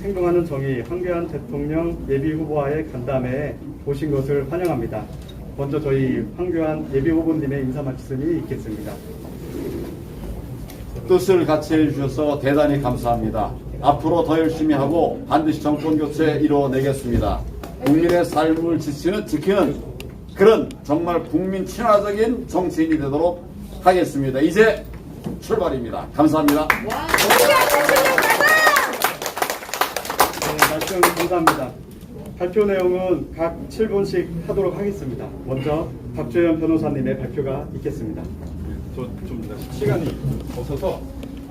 행동하는 정의 황교안 대통령 예비후보와의 간담회에 오신 것을 환영합니다. 먼저 저희 황교안 예비후보님의 인사 말씀이 있겠습니다. 뜻을 같이 해주셔서 대단히 감사합니다. 앞으로 더 열심히 하고 반드시 정권 교체 이루어내겠습니다. 국민의 삶을 지키는 그런 정말 국민 친화적인 정치인이 되도록 하겠습니다. 이제 출발입니다. 감사합니다. 네, 말씀 감사합니다. 발표 내용은 각 7분씩 하도록 하겠습니다. 먼저 박주현 변호사님의 발표가 있겠습니다. 좀 시간이 없어서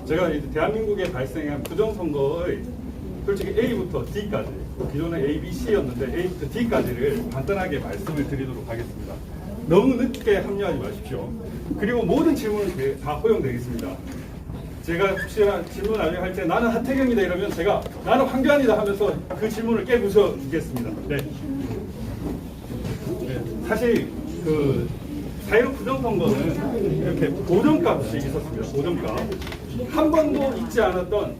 제가 이제 대한민국에 발생한 부정선거의 솔직히 A부터 D까지, 기존에 A, B, C였는데 A부터 D까지를 간단하게 말씀을 드리도록 하겠습니다. 너무 늦게 합류하지 마십시오. 그리고 모든 질문은 다 허용되겠습니다. 제가 혹시나 질문 나중에 할 때 나는 하태경이다 이러면 제가 나는 황교안이다 하면서 그 질문을 깨부숴 주겠습니다. 네. 사실 그 4.15 부정선거는 이렇게 보정값이 있었습니다. 보정값. 한 번도 있지 않았던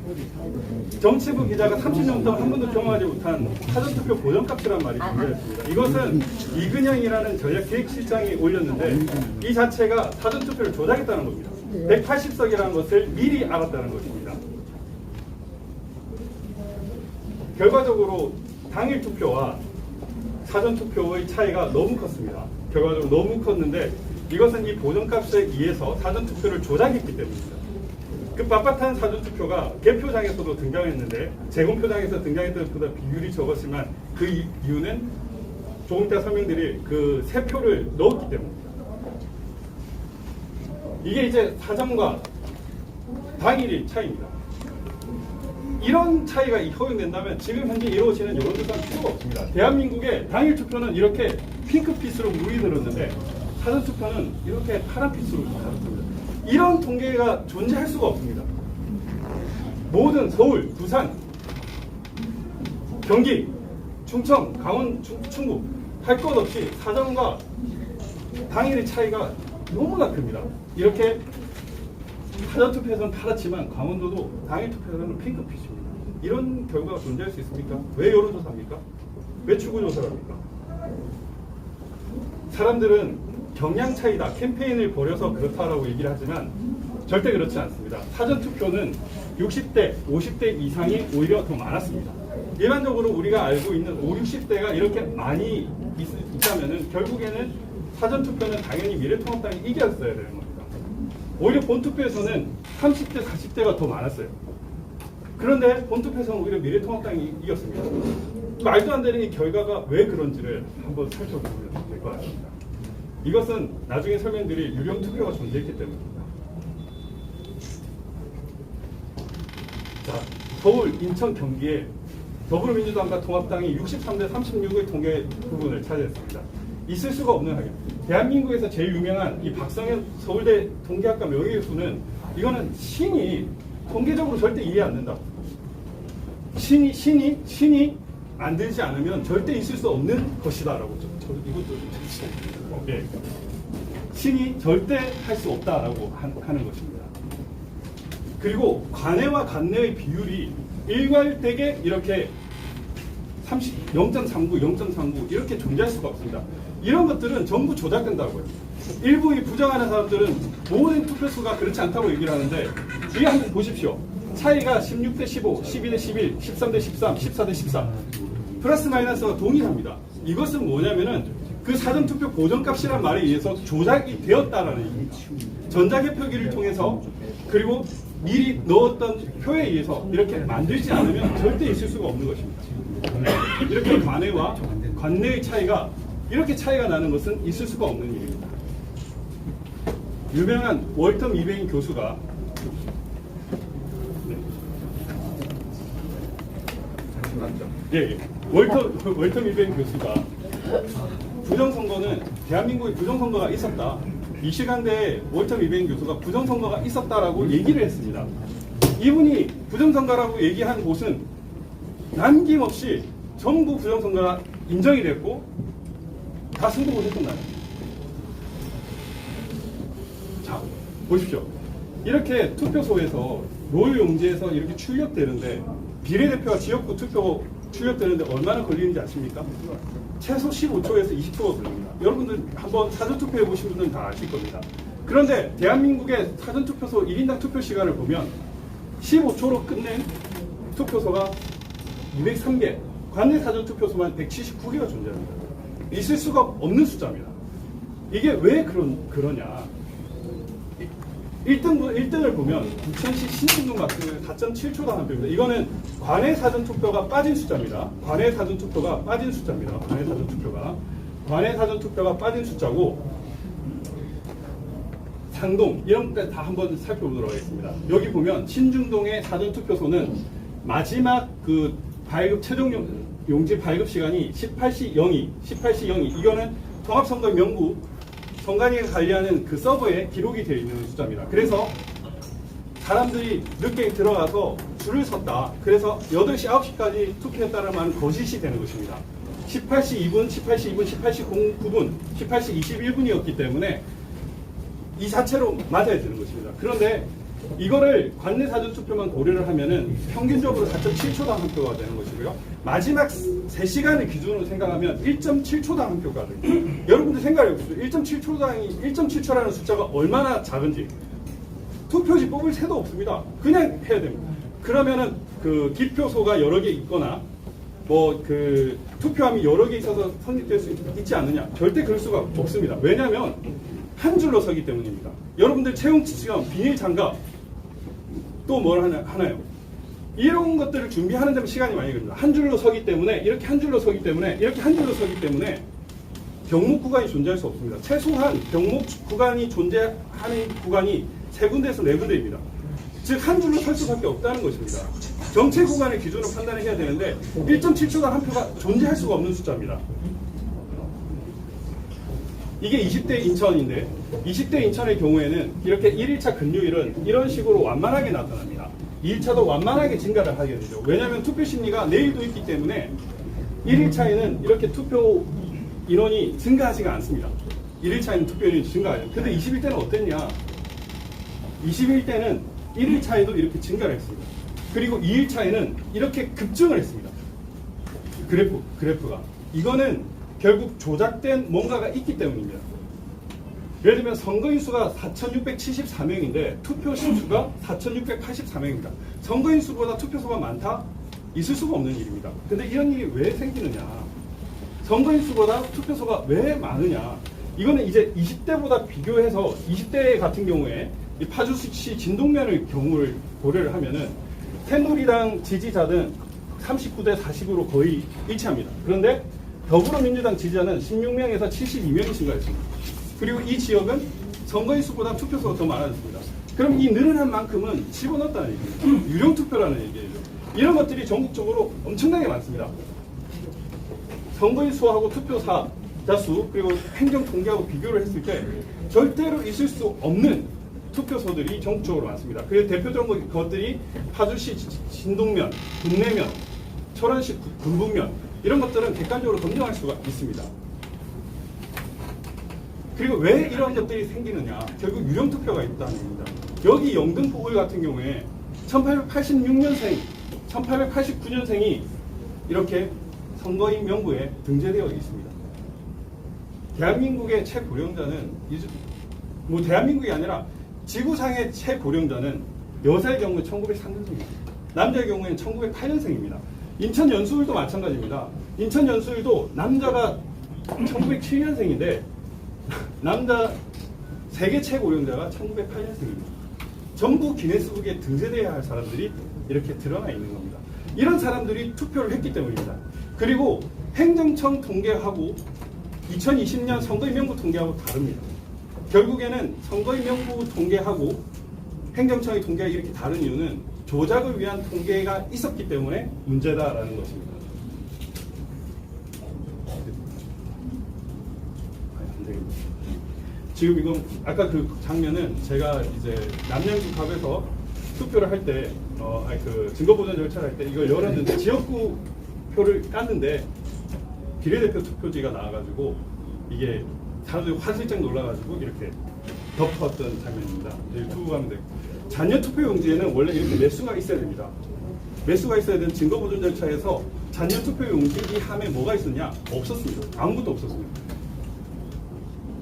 정치부 기자가 30년 동안 한 번도 경험하지 못한 사전투표 보정값이라는 말이 존재했습니다. 이것은 이근영이라는 전략기획실장이 올렸는데 이 자체가 사전투표를 조작했다는 겁니다. 180석이라는 것을 미리 알았다는 것입니다. 결과적으로 당일 투표와 사전투표의 차이가 너무 컸습니다. 결과적으로 너무 컸는데 이것은 이 보정값에 의해서 사전투표를 조작했기 때문입니다. 그 빳빳한 사전투표가 개표장에서도 등장했는데 재검표장에서 등장했던 것보다 비율이 적었지만 그 이유는 조금 이따 설명드릴 그 세 표를 넣었기 때문입니다. 이게 이제 사전과 당일의 차이입니다. 이런 차이가 허용된다면 지금 현재 이루어지는 여론조사는 필요가 없습니다. 대한민국의 당일 투표는 이렇게 핑크빛으로 물이 들었는데 사전투표는 이렇게 파란빛으로 들었습니다. 이런 통계가 존재할 수가 없습니다. 모든 서울, 부산, 경기, 충청, 강원, 충북 할 것 없이 사전과 당일의 차이가 너무나 큽니다. 이렇게 사전투표에서는 파랗지만 강원도도 당일 투표에서는 핑크빛입니다. 이런 결과가 존재할 수 있습니까? 왜 여론조사입니까? 왜 추구조사랍니까? 사람들은 경향 차이다, 캠페인을 벌여서 그렇다라고 얘기를 하지만 절대 그렇지 않습니다. 사전투표는 60대, 50대 이상이 오히려 더 많았습니다. 일반적으로 우리가 알고 있는 5, 60대가 이렇게 많이 있다면 결국에는 사전투표는 당연히 미래통합당이 이겼어야 되는 겁니다. 오히려 본투표에서는 30대, 40대가 더 많았어요. 그런데 본투표에서는 오히려 미래통합당이 이겼습니다. 말도 안 되는 이 결과가 왜 그런지를 한번 살펴보면 될 것 같습니다. 이것은 나중에 설명드릴 유령 투표가 존재했기 때문입니다. 자, 서울, 인천, 경기에 더불어민주당과 통합당이 63대 36의 통계 부분을 차지했습니다. 있을 수가 없는 하게. 대한민국에서 제일 유명한 이 박성현 서울대 통계학과 명예교수는 이거는 신이 통계적으로 절대 이해 안 된다. 신이 만들지 않으면 절대 있을 수 없는 것이다라고 이것도 네. 신이 절대 할 수 없다라고 하는 것입니다. 그리고 관내와 간내의 비율이 일괄되게 이렇게 0.39, 0.39 이렇게 존재할 수가 없습니다. 이런 것들은 전부 조작된다고요. 일부 부정하는 사람들은 모든 투표수가 그렇지 않다고 얘기를 하는데 이게 한번 보십시오. 차이가 16대 15, 12대 11, 13대 13, 14대 14 플러스 마이너스가 동일합니다. 이것은 뭐냐면은 그 사전투표 보정값이란 말에 의해서 조작이 되었다라는 얘기입니다. 전자개표기를 통해서 그리고 미리 넣었던 표에 의해서 이렇게 만들지 않으면 절대 있을 수가 없는 것입니다. 이렇게 관내와 관내의 차이가 이렇게 차이가 나는 것은 있을 수가 없는 일입니다. 유명한 월텀 이베인 교수가 월텀 이베인 교수가 부정선거는 대한민국에 부정선거가 있었다. 이 시간대에 월텀 이베인 교수가 부정선거가 있었다라고 얘기를 했습니다. 이분이 부정선거라고 얘기한 곳은 남김없이 전부 부정선거가 인정이 됐고 다 승복을 했던 나라입니다. 자, 보십시오. 이렇게 투표소에서 롤 용지에서 이렇게 출력되는데 비례대표와 지역구 투표 출력되는데 얼마나 걸리는지 아십니까? 최소 15초에서 20초가 걸립니다. 여러분들 한번 사전투표 해보신 분들은 다 아실 겁니다. 그런데 대한민국의 사전투표소 1인당 투표 시간을 보면 15초로 끝낸 투표소가 203개, 관내 사전투표소만 179개가 존재합니다. 있을 수가 없는 숫자입니다. 이게 왜 그러냐? 1등을 보면 부천시 신진동 마트 4.7초당 한 표입니다. 이거는 관내 사전투표가 빠진 숫자입니다. 관내 사전투표가 빠진 숫자입니다. 관내 사전투표가 빠진 숫자고, 상동 이런 것까지 다 한번 살펴보도록 하겠습니다. 여기 보면 신중동의 사전투표소는 마지막 그 발급 최종 용지 발급 시간이 18시 02. 이거는 통합선거 명부 선관위가 관리하는 그 서버에 기록이 되어 있는 숫자입니다. 그래서 사람들이 늦게 들어가서 줄을 섰다. 그래서 8시, 9시까지 투표했다라는 거짓이 되는 것입니다. 18시 2분, 18시 09분, 18시 21분이었기 때문에 이 자체로 맞아야 되는 것입니다. 그런데 이거를 관내 사전투표만 고려를 하면은 평균적으로 4.7초당 한 표가 되는 것이고요. 마지막 3시간을 기준으로 생각하면 1.7초당 한 표가 됩니다. 여러분들 생각해 보십시오. 1.7초라는 숫자가 얼마나 작은지. 투표지 뽑을 새도 없습니다. 그냥 해야 됩니다. 그러면은 그 기표소가 여러 개 있거나 뭐 그 투표함이 여러 개 있어서 성립될 수 있지 않느냐? 절대 그럴 수가 없습니다. 왜냐하면 한 줄로 서기 때문입니다. 여러분들 채용 시간, 비닐 장갑, 또 뭘 하나요? 이런 것들을 준비하는 데면 시간이 많이 걸립니다. 한 줄로 서기 때문에, 이렇게 한 줄로 서기 때문에 병목 구간이 존재할 수 없습니다. 최소한 병목 구간이 존재하는 구간이 3군데에서 4군데입니다. 즉, 한 줄로 설 수밖에 없다는 것입니다. 정체 구간의 기준으로 판단을 해야 되는데 1.7초당 한 표가 존재할 수가 없는 숫자입니다. 이게 20대 인천인데 20대 인천의 경우에는 이렇게 1일차 근류일은 이런 식으로 완만하게 나타납니다. 2일차도 완만하게 증가를 하게 되죠. 왜냐하면 투표 심리가 내일도 있기 때문에 1일차에는 이렇게 투표 인원이 증가하지가 않습니다. 1일차에는 투표 인원이 증가하죠. 근데 21대는 어땠냐? 21대는 1일차에도 이렇게 증가를 했습니다. 그리고 2일차에는 이렇게 급증을 했습니다. 그래프가. 이거는 결국 조작된 뭔가가 있기 때문입니다. 예를 들면 선거인 수가 4,674명인데 투표소 수가 4,684명입니다. 선거인 수보다 투표소가 많다? 있을 수가 없는 일입니다. 근데 이런 일이 왜 생기느냐? 선거인 수보다 투표소가 왜 많으냐? 이거는 이제 20대보다 비교해서 20대 같은 경우에 이 파주시 진동면의 경우를 고려를 하면은 새누리당 지지자는 39대 40으로 거의 일치합니다. 그런데 더불어민주당 지지자는 16명에서 72명이 증가했습니다. 그리고 이 지역은 선거인 수보다 투표수가 더 많아졌습니다. 그럼 이 늘어난 만큼은 집어넣었다는 얘기입니다. 유령 투표라는 얘기예요. 이런 것들이 전국적으로 엄청나게 많습니다. 선거인 수하고 투표사 수 그리고 행정 통계하고 비교를 했을 때 절대로 있을 수 없는 투표소들이 전국적으로 많습니다. 그래서 대표적인 것들이 파주시 진동면, 군내면, 철원시 군북면 이런 것들은 객관적으로 검증할 수가 있습니다. 그리고 왜 이런 것들이 생기느냐? 결국 유령 투표가 있다는 겁니다. 여기 영등포 을 같은 경우에 1886년생, 1889년생이 이렇게 선거인 명부에 등재되어 있습니다. 대한민국의 최고령자는 뭐 대한민국이 아니라 지구상의 최고령자는 여자의 경우에 1903년생입니다. 남자의 경우에는 1908년생입니다. 인천 연수일도 마찬가지입니다. 인천 연수일도 남자가 1907년생인데 남자 세계 최고령자가 1908년생입니다. 전부 기네스북에 등재되어야 할 사람들이 이렇게 드러나 있는 겁니다. 이런 사람들이 투표를 했기 때문입니다. 그리고 행정청 통계하고 2020년 선거인 명부 통계하고 다릅니다. 결국에는 선거인 명부 통계하고 행정청의 통계가 이렇게 다른 이유는 조작을 위한 통계가 있었기 때문에 문제다라는 것입니다. 지금 이건 아까 그 장면은 제가 이제 남양주갑에서 투표를 할 때 그 증거보전 절차를 할 때 이걸 열었는데 지역구 표를 깠는데 비례대표 투표지가 나와가지고 이게 사람들이 화들짝 놀라가지고 이렇게 덮었던 장면입니다. 유튜브 가면 되고 자녀 투표용지에는 원래 이렇게 매수가 있어야 됩니다. 매수가 있어야 되는 증거보존 절차에서 잔여 투표 용지 이 함에 뭐가 있었냐? 없었습니다. 아무것도 없었습니다.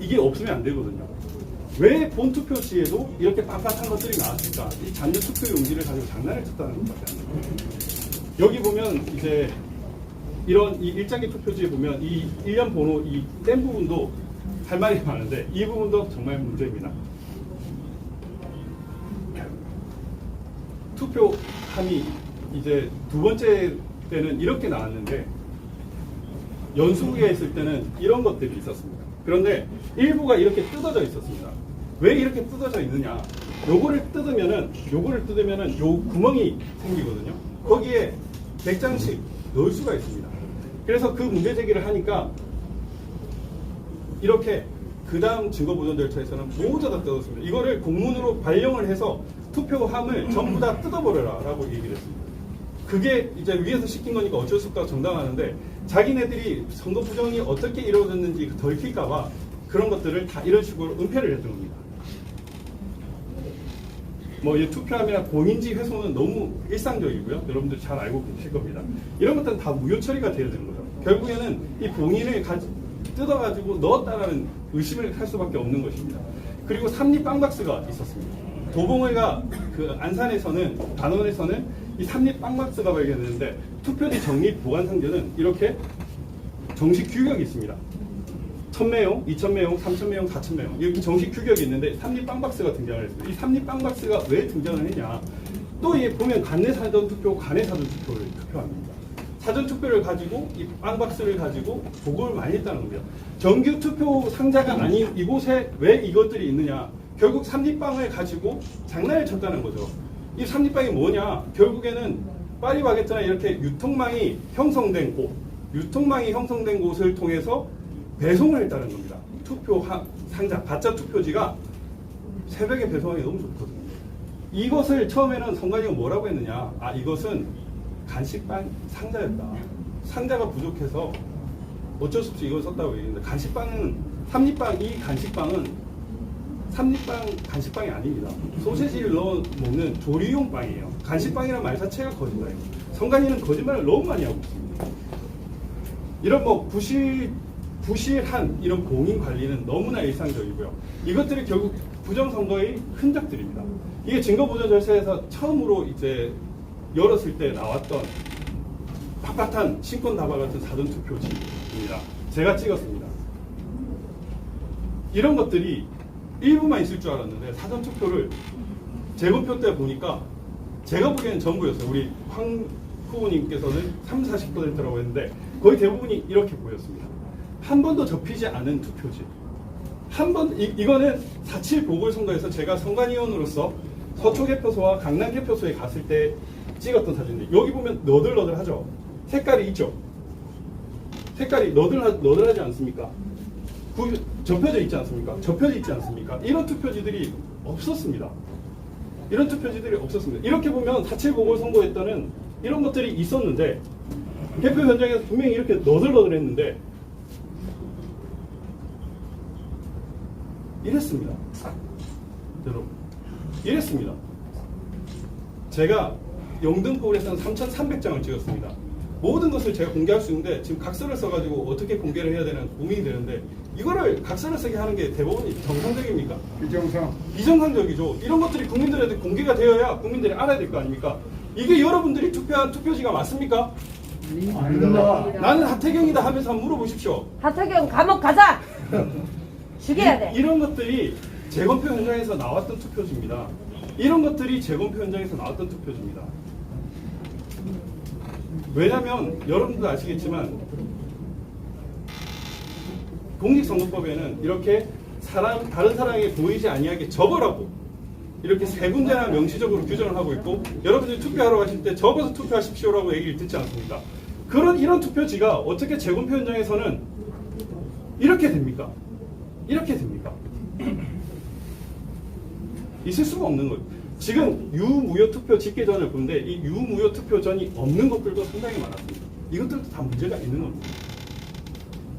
이게 없으면 안 되거든요. 왜 본투표 시에도 이렇게 빳빳한 것들이 나왔을까? 이 잔여 투표 용지를 가지고 장난을 쳤다는 것밖에 안 돼요. 여기 보면 이제 이런 이 일장기 투표지에 보면 이 1년 번호 이 뗀 부분도 할 말이 많은데 이 부분도 정말 문제입니다. 투표함이 이제 두 번째 때는 이렇게 나왔는데 연수구에 있을 때는 이런 것들이 있었습니다. 그런데 일부가 이렇게 뜯어져 있었습니다. 왜 이렇게 뜯어져 있느냐? 요거를 뜯으면은 요 구멍이 생기거든요. 거기에 100장씩 넣을 수가 있습니다. 그래서 그 문제 제기를 하니까 이렇게 그 다음 증거보존 절차에서는 모두 다 뜯었습니다. 이거를 공문으로 발령을 해서 투표함을 전부 다 뜯어버려라 라고 얘기를 했습니다. 그게 이제 위에서 시킨 거니까 어쩔 수 없다고 정당하는데 자기네들이 선거 부정이 어떻게 이루어졌는지 덜킬까봐 그런 것들을 다 이런 식으로 은폐를 했던 겁니다. 뭐 이 투표함이나 공인지 훼손은 너무 일상적이고요. 여러분들 잘 알고 계실 겁니다. 이런 것들은 다 무효 처리가 돼야 되는 거죠. 결국에는 이 봉인을 뜯어가지고 넣었다라는 의심을 할 수밖에 없는 것입니다. 그리고 삼립 빵박스가 있었습니다. 도봉을가 그 안산에서는 단원에서는 이 삼립 빵박스가 발견됐는데 투표지 정립 보관 상자는 이렇게 정식 규격이 있습니다. 1000매용, 2000매용, 3000매용, 4000매용 이렇게 정식 규격이 있는데 삼립 빵박스가 등장을 했습니다. 이 삼립 빵박스가 왜 등장을 했냐? 또 보면 간내 사전 투표, 간내 사전 투표를 투표합니다. 사전 투표를 가지고 이 빵박스를 가지고 보고를 많이 했다는 겁니다. 정규 투표 상자가 아닌 이곳에 왜 이것들이 있느냐? 결국 삼립빵을 가지고 장난을 쳤다는 거죠. 이 삼립빵이 뭐냐? 결국에는 파리바게뜨나 이렇게 유통망이 형성된 곳을 통해서 배송을 했다는 겁니다. 투표 상자, 가짜 투표지가 새벽에 배송하기 너무 좋거든요. 이것을 처음에는 선관위가 뭐라고 했느냐? 아, 이것은 간식빵 상자였다. 상자가 부족해서 어쩔 수 없이 이걸 썼다고 얘기했는데 이 간식빵은 간식빵이 아닙니다. 소세지를 넣어 먹는 조리용 빵이에요. 간식빵이라는 말 자체가 거짓말이에요. 선관위는 거짓말을 너무 많이 하고 있습니다. 이런 뭐 부실한 이런 공인 관리는 너무나 일상적이고요. 이것들이 결국 부정선거의 흔적들입니다. 이게 증거보존 절차에서 처음으로 이제 열었을 때 나왔던 빳빳한 신권다발 같은 사전투표지입니다. 제가 찍었습니다. 이런 것들이 일부만 있을 줄 알았는데 사전투표를 재검표 때 보니까 제가 보기에는 전부였어요. 우리 황 후보님께서는 30-40%라고 했는데 거의 대부분이 이렇게 보였습니다. 한 번도 접히지 않은 투표지. 이거는 4.7 보궐선거에서 제가 선관위원으로서 서초 개표소와 강남 개표소에 갔을 때 찍었던 사진인데 여기 보면 너덜너덜하죠. 색깔이 있죠. 색깔이 너덜하지 않습니까? 접혀져 있지 않습니까? 접혀져 있지 않습니까? 이런 투표지들이 없었습니다. 이렇게 보면 4.7 보궐선거에 때는 이런 것들이 있었는데 개표 현장에서 분명히 이렇게 너덜너덜했는데 이랬습니다. 여러분, 이랬습니다. 제가 영등포울에서는 3,300장을 찍었습니다. 모든 것을 제가 공개할 수 있는데 지금 각서를 써가지고 어떻게 공개를 해야 되는 고민이 되는데 이거를 각서를 쓰게 하는 게 대법원이 정상적입니까? 비정상적이죠. 이런 것들이 국민들한테 공개가 되어야 국민들이 알아야 될 거 아닙니까? 이게 여러분들이 투표한 투표지가 맞습니까? 아닙니다. 나는 하태경이다 하면서 한번 물어보십시오. 하태경 감옥 가자. 죽여야 돼. 이런 것들이 재검표 현장에서 나왔던 투표지입니다. 왜냐하면 여러분도 아시겠지만 공직선거법에는 이렇게 다른 사람에게 보이지 아니하게 적어라고 이렇게 세 군데나 명시적으로 규정을 하고 있고 여러분들이 투표하러 가실 때 적어서 투표하십시오라고 얘기를 듣지 않습니까? 이런 투표지가 어떻게 재검표 현장에서는 이렇게 됩니까? 있을 수가 없는 거예요. 지금 유무효 투표 집계전을 보는데 이 유무효 투표전이 없는 것들도 상당히 많았습니다. 이것들도 다 문제가 있는 겁니다.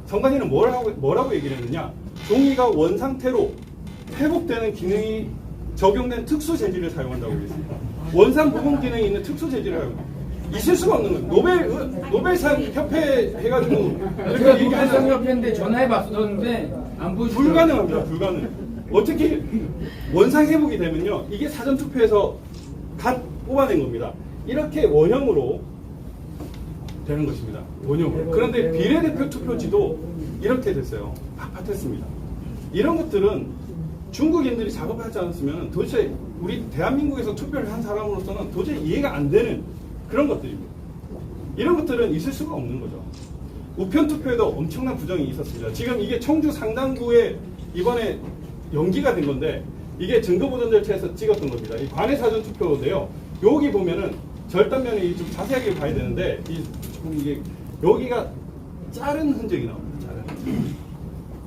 선관위는 뭐라고 얘기를 했느냐? 종이가 원상태로 회복되는 기능이 적용된 특수 재질을 사용한다고 했습니다. 원상 복원 기능이 있는 특수 재질을 사용합니다. 있을 수가 없는 거예요. 노벨상 협회 해가지고 제가 이렇게 노벨상 얘기하는 협회인데 전화해봤었는데 안 보이시죠? 불가능합니다. 불가능. 어떻게 원상 회복이 되면요, 이게 사전 투표에서 갓 뽑아낸 겁니다. 이렇게 원형으로 되는 것입니다. 원형으로. 그런데 비례대표 투표지도 이렇게 됐어요. 빳빳했습니다. 이런 것들은 중국인들이 작업하지 않았으면 도대체 우리 대한민국에서 투표를 한 사람으로서는 도저히 이해가 안 되는 그런 것들입니다. 이런 것들은 있을 수가 없는 거죠. 우편 투표에도 엄청난 부정이 있었습니다. 지금 이게 청주 상당구에 이번에 연기가 된 건데, 이게 증거보전 절차에서 찍었던 겁니다. 이 관외 사전 투표인데요. 여기 보면은 절단면이 좀 자세하게 봐야 되는데, 이게 여기가 자른 흔적이 나옵니다. 자른 흔적.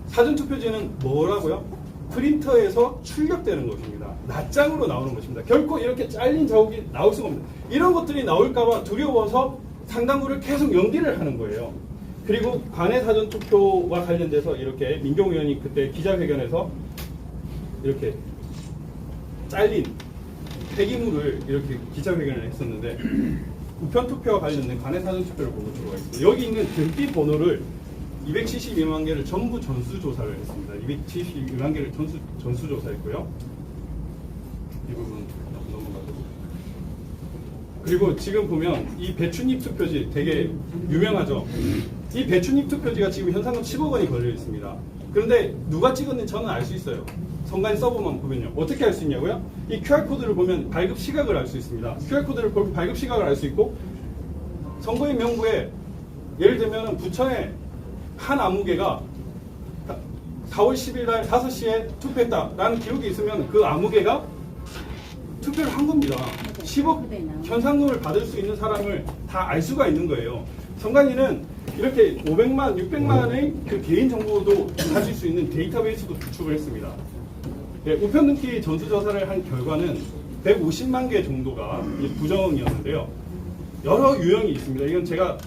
사전 투표지는 뭐라고요? 프린터에서 출력되는 것입니다. 낱장으로 나오는 것입니다. 결코 이렇게 잘린 자국이 나올 수가 없습니다. 이런 것들이 나올까봐 두려워서 상당구를 계속 연기를 하는 거예요. 그리고 관외 사전 투표와 관련돼서 이렇게 민경우 의원이 그때 기자회견에서 이렇게 잘린 폐기물을 이렇게 기자회견을 했었는데, 우편 투표와 관련된 관외 사전 투표를 보고 들어가 있습니다. 여기 있는 등기 번호를 272만 개를 전부 전수조사를 했습니다. 272만 개를 전수조사했고요. 이 부분 넘어가고. 그리고 지금 보면 이 배춧잎 투표지 되게 유명하죠. 이 배춧잎 투표지가 지금 현상금 10억 원이 걸려 있습니다. 그런데 누가 찍었는지 저는 알 수 있어요. 선관위 서버만 보면요. 어떻게 알 수 있냐고요? 이 QR코드를 보면 발급 시각을 알 수 있습니다. QR코드를 보면 발급 시각을 알 수 있고, 선거인 명부에 예를 들면 부처에 한 아무개가 4월 10일 날 5시에 투표했다라는 기록이 있으면 그 아무개가 투표를 한 겁니다. 10억 현상금을 받을 수 있는 사람을 다 알 수가 있는 거예요. 선관위는 이렇게 500만, 600만의 그 개인 정보도 가질 수 있는 데이터베이스도 구축을 했습니다. 네, 우편 등기 전수조사를 한 결과는 150만 개 정도가 부정이었는데요. 여러 유형이 있습니다. 이건 제가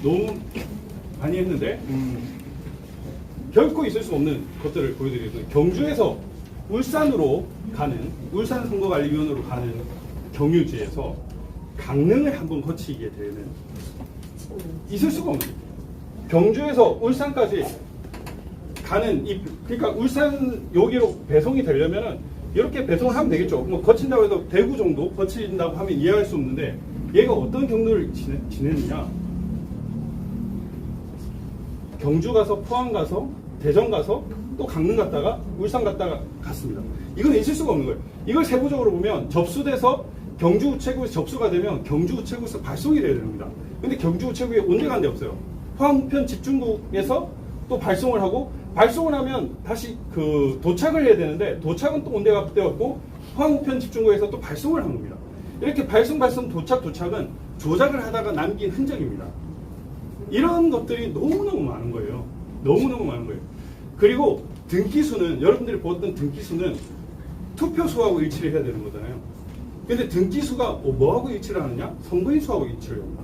너무 많이 했는데 결코 있을 수 없는 것들을 보여드리겠습니다. 경주에서 울산으로 가는, 울산 선거관리위원으로 가는 경유지에서 강릉을 한번 거치게 되는, 있을 수가 없는, 경주에서 울산까지 가는 그러니까 울산 여기로 배송이 되려면은 이렇게 배송을 하면 되겠죠. 뭐 거친다고 해도 대구 정도 거친다고 하면 이해할 수 없는데, 얘가 어떤 경로를 지내느냐? 경주 가서, 포항 가서, 대전 가서, 또 강릉 갔다가 울산 갔다가 갔습니다. 이건 있을 수가 없는 거예요. 이걸 세부적으로 보면 접수돼서 경주 우체국에서 접수가 되면 경주 우체국에서 발송이 돼야 됩니다. 근데 경주 우체국에 온데 간데 없어요. 포항 우편 집중국에서 또 발송을 하고, 발송을 하면 다시 그 도착을 해야 되는데, 도착은 또 온데가 그때였고, 포항 우편 집중국에서 또 발송을 한 겁니다. 이렇게 발송 도착은 조작을 하다가 남긴 흔적입니다. 이런 것들이 너무너무 많은 거예요. 너무너무 많은 거예요. 그리고 등기수는, 여러분들이 보던 등기수는 투표수하고 일치를 해야 되는 거잖아요. 근데 등기수가 뭐하고 일치를 하느냐? 선거인 수하고 일치를 합니다.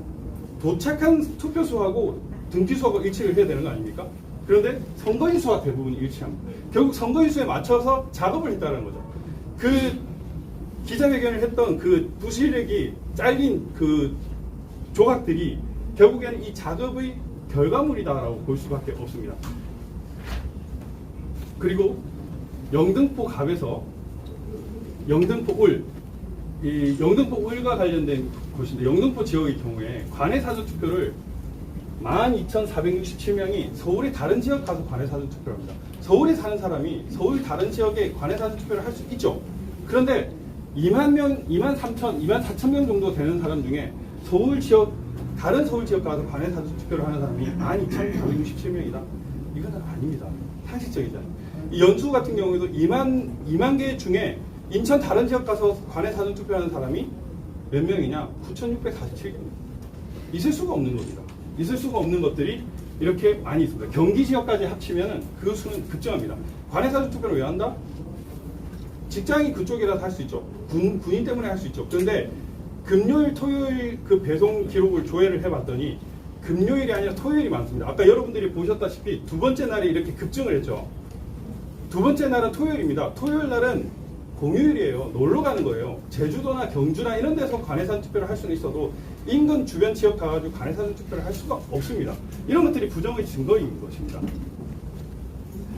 도착한 투표수하고 등기수하고 일치를 해야 되는 거 아닙니까? 그런데 선거인 수와 대부분 일치합니다. 결국 선거인 수에 맞춰서 작업을 했다는 거죠. 그 기자회견을 했던 그 부실력이 잘린 그 조각들이 결국에는 이 작업의 결과물이다라고 볼 수밖에 없습니다. 그리고 영등포 갑에서 영등포 울, 이 영등포 울과 관련된 곳인데, 영등포 지역의 경우에 관외 사전 투표를 12,467명이 서울의 다른 지역 가서 관외 사전 투표를 합니다. 서울에 사는 사람이 서울 다른 지역에 관외 사전 투표를 할 수 있죠. 그런데 2만 명, 2만 3천, 2만 4천 명 정도 되는 사람 중에 서울 지역, 다른 서울 지역 가서 관외 사전 투표를 하는 사람이 12,467명이다. 이건 아닙니다. 상식적이잖아요. 이 연수 같은 경우에도 2만 개 중에 인천 다른 지역 가서 관외 사전 투표하는 사람이 몇 명이냐? 9,647개입니다. 있을 수가 없는 겁니다. 있을 수가 없는 것들이 이렇게 많이 있습니다. 경기 지역까지 합치면 그 수는 급증합니다. 관외 사전 투표를 왜 한다? 직장이 그쪽이라서 할 수 있죠. 군인 때문에 할 수 있죠. 그런데 금요일, 토요일 그 배송 기록을 조회를 해봤더니 금요일이 아니라 토요일이 많습니다. 아까 여러분들이 보셨다시피 두 번째 날에 이렇게 급증을 했죠. 두 번째 날은 토요일입니다. 토요일 날은 공휴일이에요. 놀러 가는 거예요. 제주도나 경주나 이런 데서 관외 사전 투표를 할 수는 있어도 인근 주변 지역 가가지고 간이사전 투표를 할 수가 없습니다. 이런 것들이 부정의 증거인 것입니다.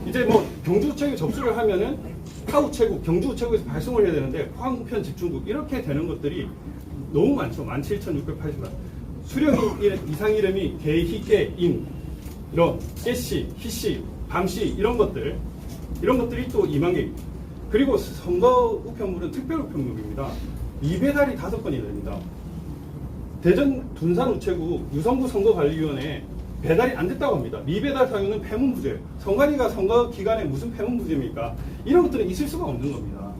이제 뭐 경주우체국에 접수를 하면은 타우체국, 경주우체국에서 발송을 해야 되는데 포항우편 집중국 이렇게 되는 것들이 너무 많죠. 17,680만. 수령인 이상 이름이 개, 희, 깨, 인, 이런 깨씨, 희씨, 밤씨 이런 것들이 또 2만 개. 그리고 선거 우편물은 특별 우편물입니다. 미배달이 5건이 됩니다. 대전 둔산우체국 유성구 선거관리위원회 배달이 안 됐다고 합니다. 미배달 사유는 폐문부재예요. 선관위가 선거 기간에 무슨 폐문부재입니까? 이런 것들은 있을 수가 없는 겁니다.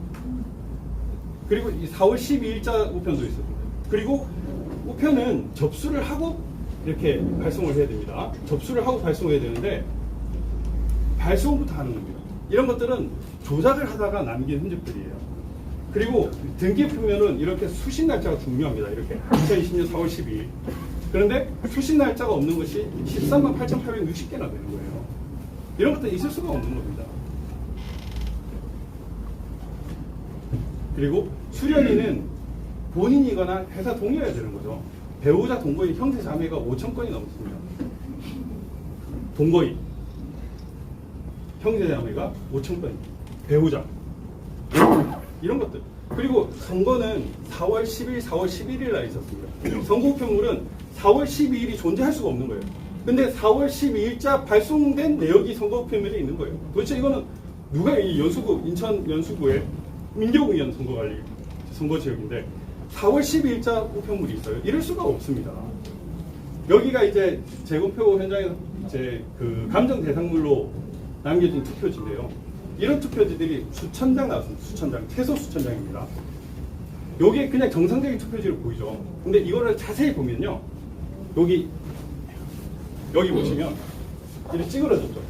그리고 이 4월 12일자 우편도 있습니다. 그리고 우편은 접수를 하고 이렇게 발송을 해야 됩니다. 접수를 하고 발송해야 되는데 발송부터 하는 겁니다. 이런 것들은 조작을 하다가 남긴 흔적들이에요. 그리고 등기 표면은 이렇게 수신 날짜가 중요합니다. 이렇게 2020년 4월 12일. 그런데 수신 날짜가 없는 것이 138,860개나 되는 거예요. 이런 것들은 있을 수가 없는 겁니다. 그리고 수령인은 본인이거나 회사 동의해야 되는 거죠. 배우자 동거인 형제 자매가 5,000건이 넘습니다. 동거인 형제 자매가 5,000건, 배우자 이런 것들. 그리고 선거는 4월 10일, 4월 11일 날 있었습니다. 선거우편물은 4월 12일이 존재할 수가 없는 거예요. 근데 4월 12일자 발송된 내역이 선거우편물에 있는 거예요. 도대체 이거는 누가 이 연수구, 인천 연수구의 민경의원 선거지역인데 4월 12일자 우편물이 있어요. 이럴 수가 없습니다. 여기가 이제 재검표 현장에서 이제 그 감정 대상물로 남겨진 투표지인데요. 이런 투표지들이 수천 장 나왔습니다. 수천 장, 최소 수천 장입니다. 여기에 그냥 정상적인 투표지로 보이죠. 근데 이거를 자세히 보면요. 여기 보시면 이렇게 찌그러졌죠.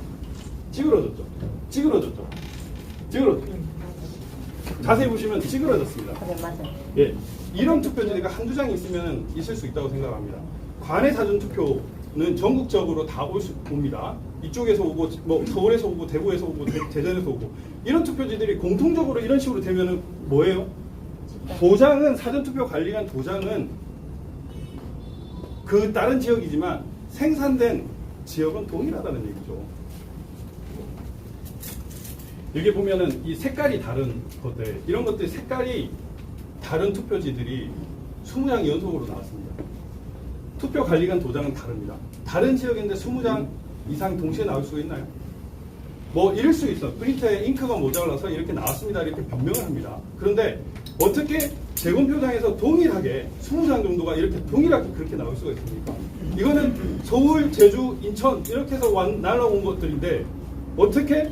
자세히 보시면 찌그러졌습니다. 네, 맞아요. 예, 이런 투표지가 한두 장이 있으면 있을 수 있다고 생각합니다. 관내 사전 투표는 전국적으로 다 옵니다. 이쪽에서 오고, 뭐 서울에서 오고, 대구에서 오고, 대전에서 오고 이런 투표지들이 공통적으로 이런 식으로 되면은 뭐예요? 도장은 사전 투표 관리관 도장은 그 다른 지역이지만 생산된 지역은 동일하다는 얘기죠. 여기 보면은 이 색깔이 다른 것들, 이런 것들 색깔이 다른 투표지들이 20장 연속으로 나왔습니다. 투표 관리관 도장은 다릅니다. 다른 지역인데 20장 이상 동시에 나올 수가 있나요? 뭐 이럴 수 있어. 프린터에 잉크가 모자라서 이렇게 나왔습니다. 이렇게 변명을 합니다. 그런데 어떻게 재검표장에서 동일하게 20장 정도가 이렇게 동일하게 그렇게 나올 수가 있습니까? 이거는 서울, 제주, 인천 이렇게 해서 날라온 것들인데 어떻게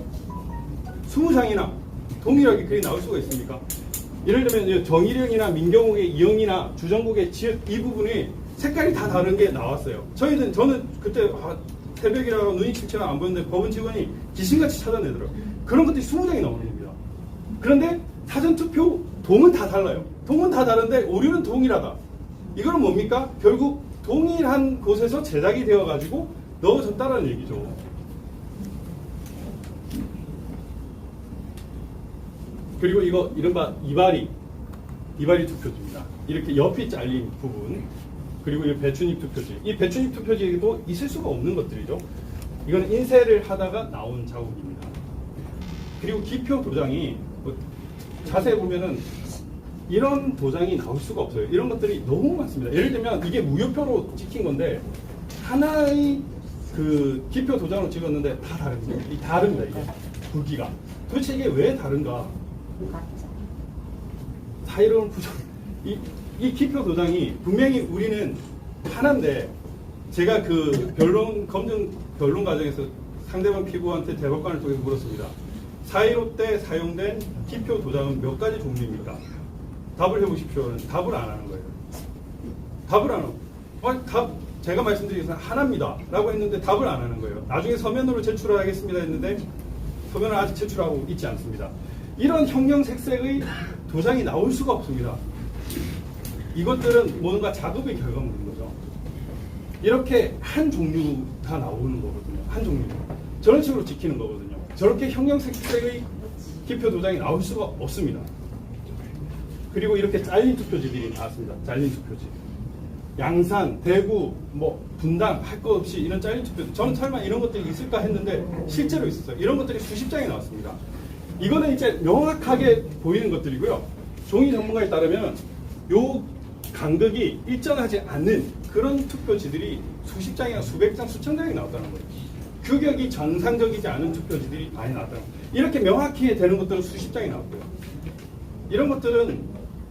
20장이나 동일하게 글이 나올 수가 있습니까? 예를 들면 정일영이나 민경욱의 이영이나 주정국의 지역 이 부분이 색깔이 다 다른 게 나왔어요. 저는 그때 새벽이라고 눈이 칠칠하고 안 보였는데 법원 직원이 귀신같이 찾아내더라고요. 그런 것들이 20장이 나오는 겁니다. 그런데 사전투표 동은 다 달라요. 동은 다 다른데 오류는 동일하다. 이거는 뭡니까? 결국 동일한 곳에서 제작이 되어가지고 넣어졌다라는 얘기죠. 그리고 이거 이른바 이발이 투표지입니다. 이렇게 옆이 잘린 부분, 그리고 이 배춘입 투표지. 이 배춘입 투표지에도 있을 수가 없는 것들이죠. 이건 인쇄를 하다가 나온 자국입니다. 그리고 기표 도장이 자세히 보면은 이런 도장이 나올 수가 없어요. 이런 것들이 너무 많습니다. 예를 들면 이게 무효표로 찍힌 건데 하나의 그 기표 도장으로 찍었는데 다 다릅니다. 다릅니다. 이게 굵기가. 도대체 이게 왜 다른가? 사이로운 부정. 이 기표 도장이 분명히 우리는 하나인데 제가 그 검증 변론 과정에서 상대방 피고한테 대법관을 통해서 물었습니다. 4.15 때 사용된 기표 도장은 몇 가지 종류입니까? 답을 해보십시오. 답을 안 하는 거예요. 답을 안 하고 제가 말씀드리기로는 하나입니다 라고 했는데 답을 안 하는 거예요. 나중에 서면으로 제출하겠습니다 했는데 서면을 아직 제출하고 있지 않습니다. 이런 형형색색의 도장이 나올 수가 없습니다. 이것들은 뭔가 작업의 결과물인 거죠. 이렇게 한 종류가 나오는 거거든요. 한 종류. 저런 식으로 지키는 거거든요. 저렇게 형형색색의 기표 도장이 나올 수가 없습니다. 그리고 이렇게 잘린 투표지들이 나왔습니다. 잘린 투표지. 양산, 대구, 뭐 분당 할 것 없이 이런 잘린 투표, 저는 설마 이런 것들이 있을까 했는데 실제로 있었어요. 이런 것들이 수십 장이 나왔습니다. 이거는 이제 명확하게 보이는 것들이고요. 종이 전문가에 따르면 요 간극이 일정하지 않는 그런 투표지들이 수십 장이나 수백 장, 수천 장이 나왔다는 거예요. 규격이 정상적이지 않은 투표지들이 많이 나왔다는 거예요. 이렇게 명확히 되는 것들은 수십 장이 나왔고요. 이런 것들은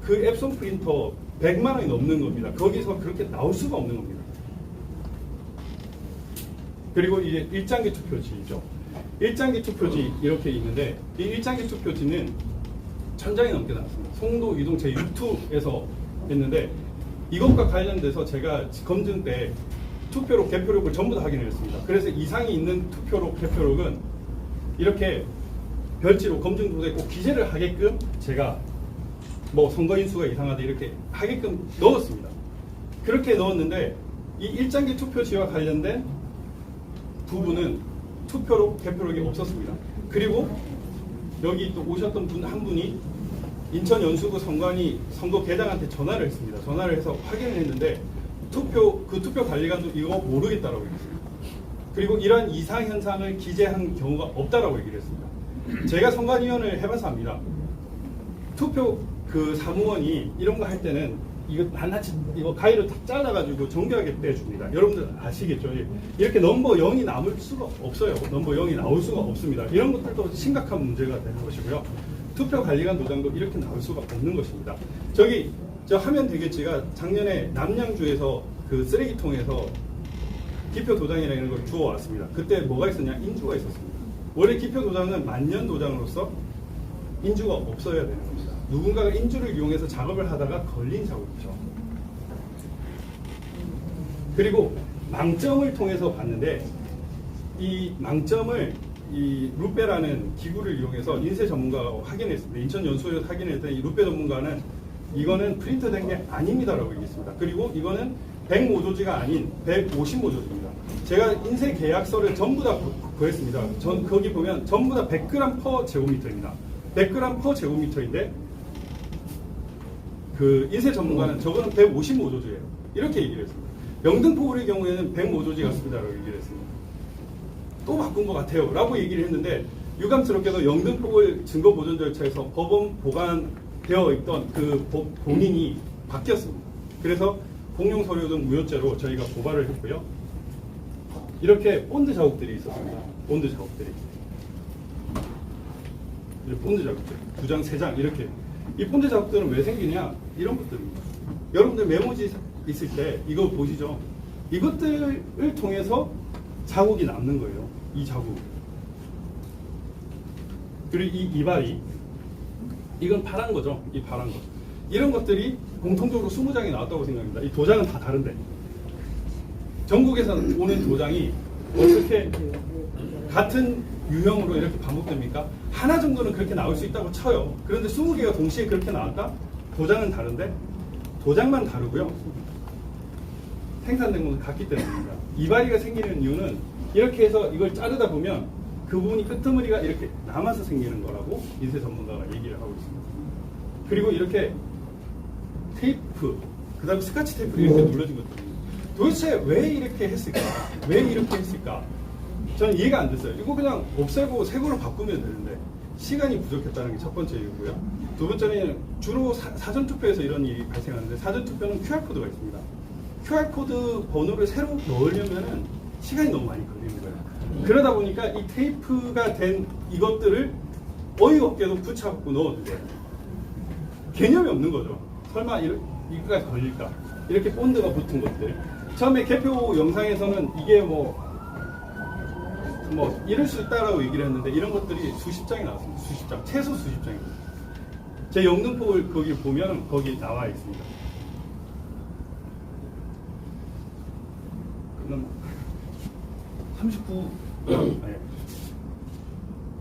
그 앱손 프린터 100만 원이 넘는 겁니다. 거기서 그렇게 나올 수가 없는 겁니다. 그리고 이제 일장기 투표지죠. 일장기 투표지 이렇게 있는데 이 일장기 투표지는 1000장이 넘게 나왔습니다. 송도 이동 제 유튜브에서 했는데 이것과 관련돼서 제가 검증 때 투표록, 개표록을 전부 다 확인을 했습니다. 그래서 이상이 있는 투표록, 개표록은 이렇게 별지로 검증 도서에 꼭 기재를 하게끔 제가 뭐 선거인수가 이상하다 이렇게 하게끔 넣었습니다. 그렇게 넣었는데 이 일장기 투표지와 관련된 부분은 투표록, 개표록이 없었습니다. 그리고 여기 또 오셨던 분 한 분이 인천 연수구 선관위 선거계장한테 전화를 했습니다. 전화를 해서 확인을 했는데 그 투표 관리관도 이거 모르겠다라고 얘기했습니다. 그리고 이러한 이상 현상을 기재한 경우가 없다라고 얘기를 했습니다. 제가 선관위원을 해봐서 압니다. 투표 그 사무원이 이런 거 할 때는 이거 낱낱이 이거 가위로 탁 잘라가지고 정교하게 빼줍니다. 여러분들 아시겠죠? 이렇게 넘버 0이 남을 수가 없어요. 넘버 0이 나올 수가 없습니다. 이런 것들도 심각한 문제가 되는 것이고요. 투표 관리관 도장도 이렇게 나올 수가 없는 것입니다. 저기 저 화면 되겠지가 작년에 남양주에서 그 쓰레기통에서 기표 도장이라는 걸 주워 왔습니다. 그때 뭐가 있었냐? 인주가 있었습니다. 원래 기표 도장은 만년 도장으로서 인주가 없어야 되는 겁니다. 누군가가 인주를 이용해서 작업을 하다가 걸린 작업이죠. 그리고 망점을 통해서 봤는데 이 망점을 이 루페라는 기구를 이용해서 인쇄 전문가가 확인했습니다. 인천 연수에서 확인했더니 이 루페 전문가는 이거는 프린트된 게 아닙니다라고 얘기했습니다. 그리고 이거는 100모조지가 아닌 150모조지입니다. 제가 인쇄 계약서를 전부 다 구했습니다. 전 거기 보면 전부 다 100g per 제곱미터입니다. 100g per 제곱미터인데 그 인쇄 전문가는 저거는 150모조지예요. 이렇게 얘기를 했습니다. 영등포구의 경우에는 100모조지 같습니다라고 얘기를 했습니다. 또 바꾼 것 같아요 라고 얘기를 했는데 유감스럽게도 영등포구 증거 보존 절차에서 법원 보관되어 있던 그 본인이 바뀌었습니다. 그래서 공용 서류 등 무효죄로 저희가 고발을 했고요. 이렇게 본드 자국들이 있었습니다. 본드 자국들이. 본드 자국들. 2장, 3장 이렇게. 이 본드 자국들은 왜 생기냐? 이런 것들입니다. 여러분들 메모지 있을 때 이거 보시죠. 이것들을 통해서 자국이 남는 거예요. 이 자국. 그리고 이 이발이 이건 파란 거죠. 이 파란 거. 이런 것들이 공통적으로 20장이 나왔다고 생각합니다. 이 도장은 다 다른데. 전국에서 오는 도장이 어떻게 같은 유형으로 이렇게 반복됩니까? 하나 정도는 그렇게 나올 수 있다고 쳐요. 그런데 20개가 동시에 그렇게 나왔다? 도장은 다른데? 도장만 다르고요. 생산된 것은 같기 때문입니다. 이발이가 생기는 이유는 이렇게 해서 이걸 자르다 보면 그 부분이 끄트머리가 이렇게 남아서 생기는 거라고 인쇄 전문가가 얘기를 하고 있습니다. 그리고 이렇게 테이프, 그 다음에 스카치 테이프를 이렇게 눌러진 것들입니다. 도대체 왜 이렇게 했을까? 왜 이렇게 했을까? 저는 이해가 안 됐어요. 이거 그냥 없애고 새 걸로 바꾸면 되는데 시간이 부족했다는 게 첫 번째 이유고요. 두 번째는 주로 사전투표에서 이런 일이 발생하는데 사전투표는 QR코드가 있습니다. QR코드 번호를 새로 넣으려면 시간이 너무 많이 걸리는 거예요. 그러다 보니까 이 테이프가 된 이것들을 어이가 없게도 붙여갖고 넣어주세요. 개념이 없는 거죠. 설마 이거까지 걸릴까? 이렇게 본드가 붙은 것들. 처음에 개표 영상에서는 이게 뭐 이럴 수 있다라고 얘기를 했는데 이런 것들이 수십 장이 나왔습니다. 수십 장. 최소 수십 장입니다. 제 영등포를 거기 보면 거기 나와 있습니다. 그럼 39,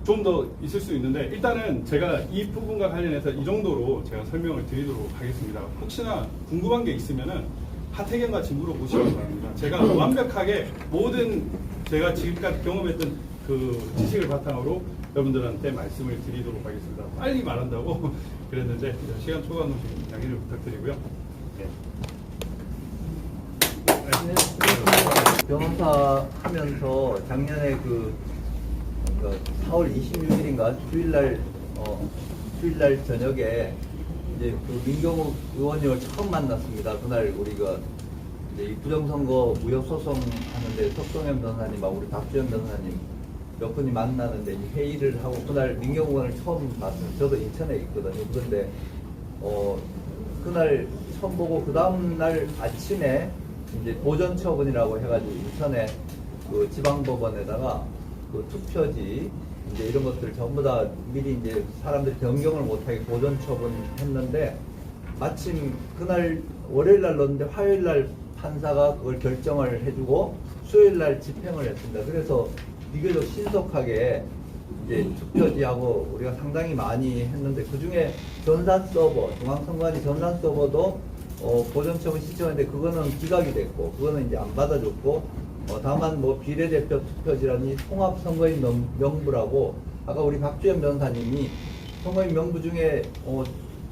좀 더 있을 수 있는데 일단은 제가 이 부분과 관련해서 이 정도로 제가 설명을 드리도록 하겠습니다. 혹시나 궁금한 게 있으면은 하태경같이 물어보시기 바랍니다. 제가 완벽하게 모든 제가 지금까지 경험했던 그 지식을 바탕으로 여러분들한테 말씀을 드리도록 하겠습니다. 빨리 말한다고 그랬는데 시간 초과는 좀 양해를 부탁드리고요. 네. 변호사 하면서 작년에 그러니까 4월 26일인가 주일날 저녁에 이제 그 민경욱 의원님을 처음 만났습니다. 그날 우리가 이제 이 부정선거 무효소송 하는데 석동현 변호사님하고 우리 박주현 변호사님 몇 분이 만나는데 이 회의를 하고 그날 민경욱 의원을 처음 봤습니다. 저도 인천에 있거든요. 그런데 그날 처음 보고 그 다음 날 아침에 이제 보전 처분이라고 해가지고 인천에 그 지방법원에다가 그 투표지 이제 이런 것들 전부 다 미리 이제 사람들이 변경을 못하게 보전 처분했는데 마침 그날 월요일 날 넣었는데 화요일 날 판사가 그걸 결정을 해주고 수요일 날 집행을 했습니다. 그래서 비교적 신속하게 이제 투표지하고 우리가 상당히 많이 했는데 그 중에 전산 서버, 중앙선관위 전산 서버도 보전 처분 신청했는데 그거는 기각이 됐고 그거는 이제 안 받아줬고 다만 뭐 비례대표 투표지라니 통합선거인 명부라고 아까 우리 박주현 변호사님이 선거인 명부 중에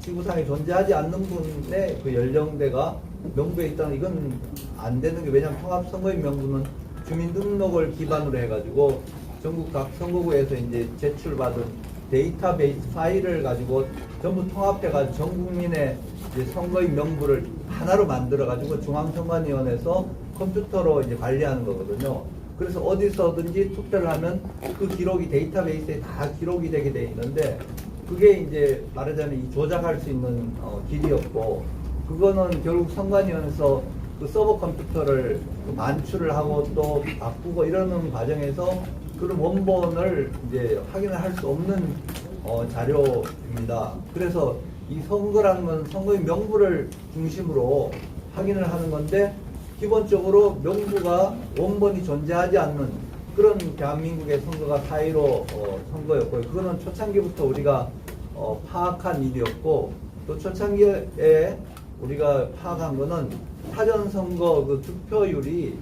지구상에 존재하지 않는 분의 그 연령대가 명부에 있다는 이건 안 되는 게 왜냐하면 통합선거인 명부는 주민등록을 기반으로 해가지고 전국 각 선거구에서 이제 제출받은 데이터베이스 파일을 가지고 전부 통합해가지고 전 국민의 이제 선거인 명부를 하나로 만들어가지고 중앙선관위원회에서 컴퓨터로 이제 관리하는 거거든요. 그래서 어디서든지 투표를 하면 그 기록이 데이터베이스에 다 기록이 되게 돼 있는데 그게 이제 말하자면 이 조작할 수 있는 길이었고 그거는 결국 선관위원회에서 그 서버 컴퓨터를 만출을 하고 또 바꾸고 이러는 과정에서 그런 원본을 이제 확인을 할 수 없는 자료입니다. 그래서 이 선거라는 건 선거인 명부를 중심으로 확인을 하는 건데 기본적으로 명부가 원본이 존재하지 않는 그런 대한민국의 선거가 4.15 선거였고요. 그거는 초창기부터 우리가 파악한 일이었고 또 초창기에 우리가 파악한 거는 사전선거 그 득표율이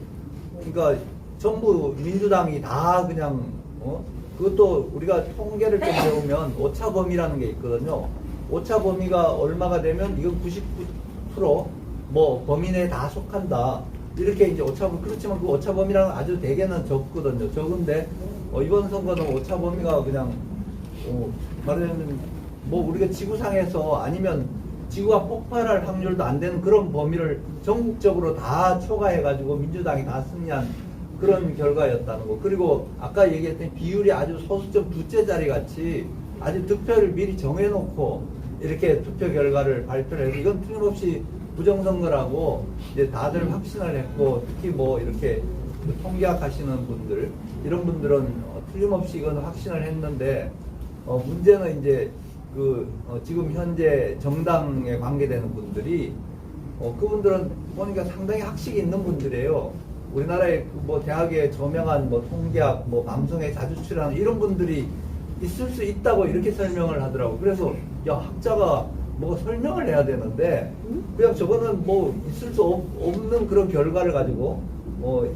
그러니까 전부 민주당이 다 그냥 그것도 우리가 통계를 좀 배우면 오차범위라는 게 있거든요. 오차범위가 얼마가 되면 이건 99% 뭐 범위 내에 다 속한다. 이렇게 이제 오차범위 그렇지만 그 오차범위라는 건 아주 대개는 적거든요. 적은데 이번 선거는 오차범위가 그냥 말하자면 뭐 우리가 지구상에서 아니면 지구가 폭발할 확률도 안 되는 그런 범위를 전국적으로 다 초과해가지고 민주당이 다 승리한 그런 결과였다는 거. 그리고 아까 얘기했던 비율이 아주 소수점 두째 자리 같이 아주 득표를 미리 정해놓고 이렇게 투표 결과를 발표를 해서 이건 틀림없이 부정선거라고 이제 다들 확신을 했고 특히 뭐 이렇게 통계학 하시는 분들 이런 분들은 틀림없이 이건 확신을 했는데 문제는 이제 지금 현재 정당에 관계되는 분들이 그분들은 보니까 상당히 학식이 있는 분들이에요. 우리나라의 뭐 대학의 저명한 뭐 통계학 뭐 방송에 자주 출연하는 이런 분들이 있을 수 있다고 이렇게 설명을 하더라고. 그래서 야 학자가 뭐 설명을 해야 되는데 그냥 저거는 뭐 있을 수 없는 그런 결과를 가지고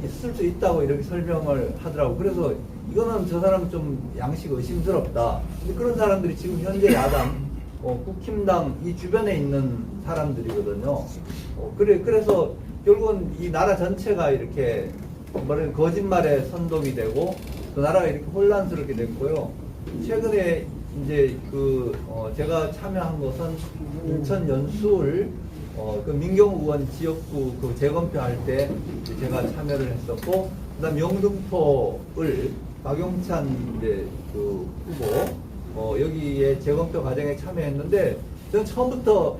있을 수 있다고 이렇게 설명을 하더라고. 그래서 이거는 저 사람 좀 양식 의심스럽다. 근데 그런 사람들이 지금 현재 야당, 국힘당 이 주변에 있는 사람들이거든요. 그래서 결국은 이 나라 전체가 이렇게 말하는 거짓말에 선동이 되고 그 나라가 이렇게 혼란스럽게 됐고요. 최근에 이제 제가 참여한 것은 인천 연수울 그 민경욱 의원 지역구 그 재검표 할 때 제가 참여를 했었고, 그다음 영등포을 박용찬 이제 그 후보 여기에 재검표 과정에 참여했는데 저는 처음부터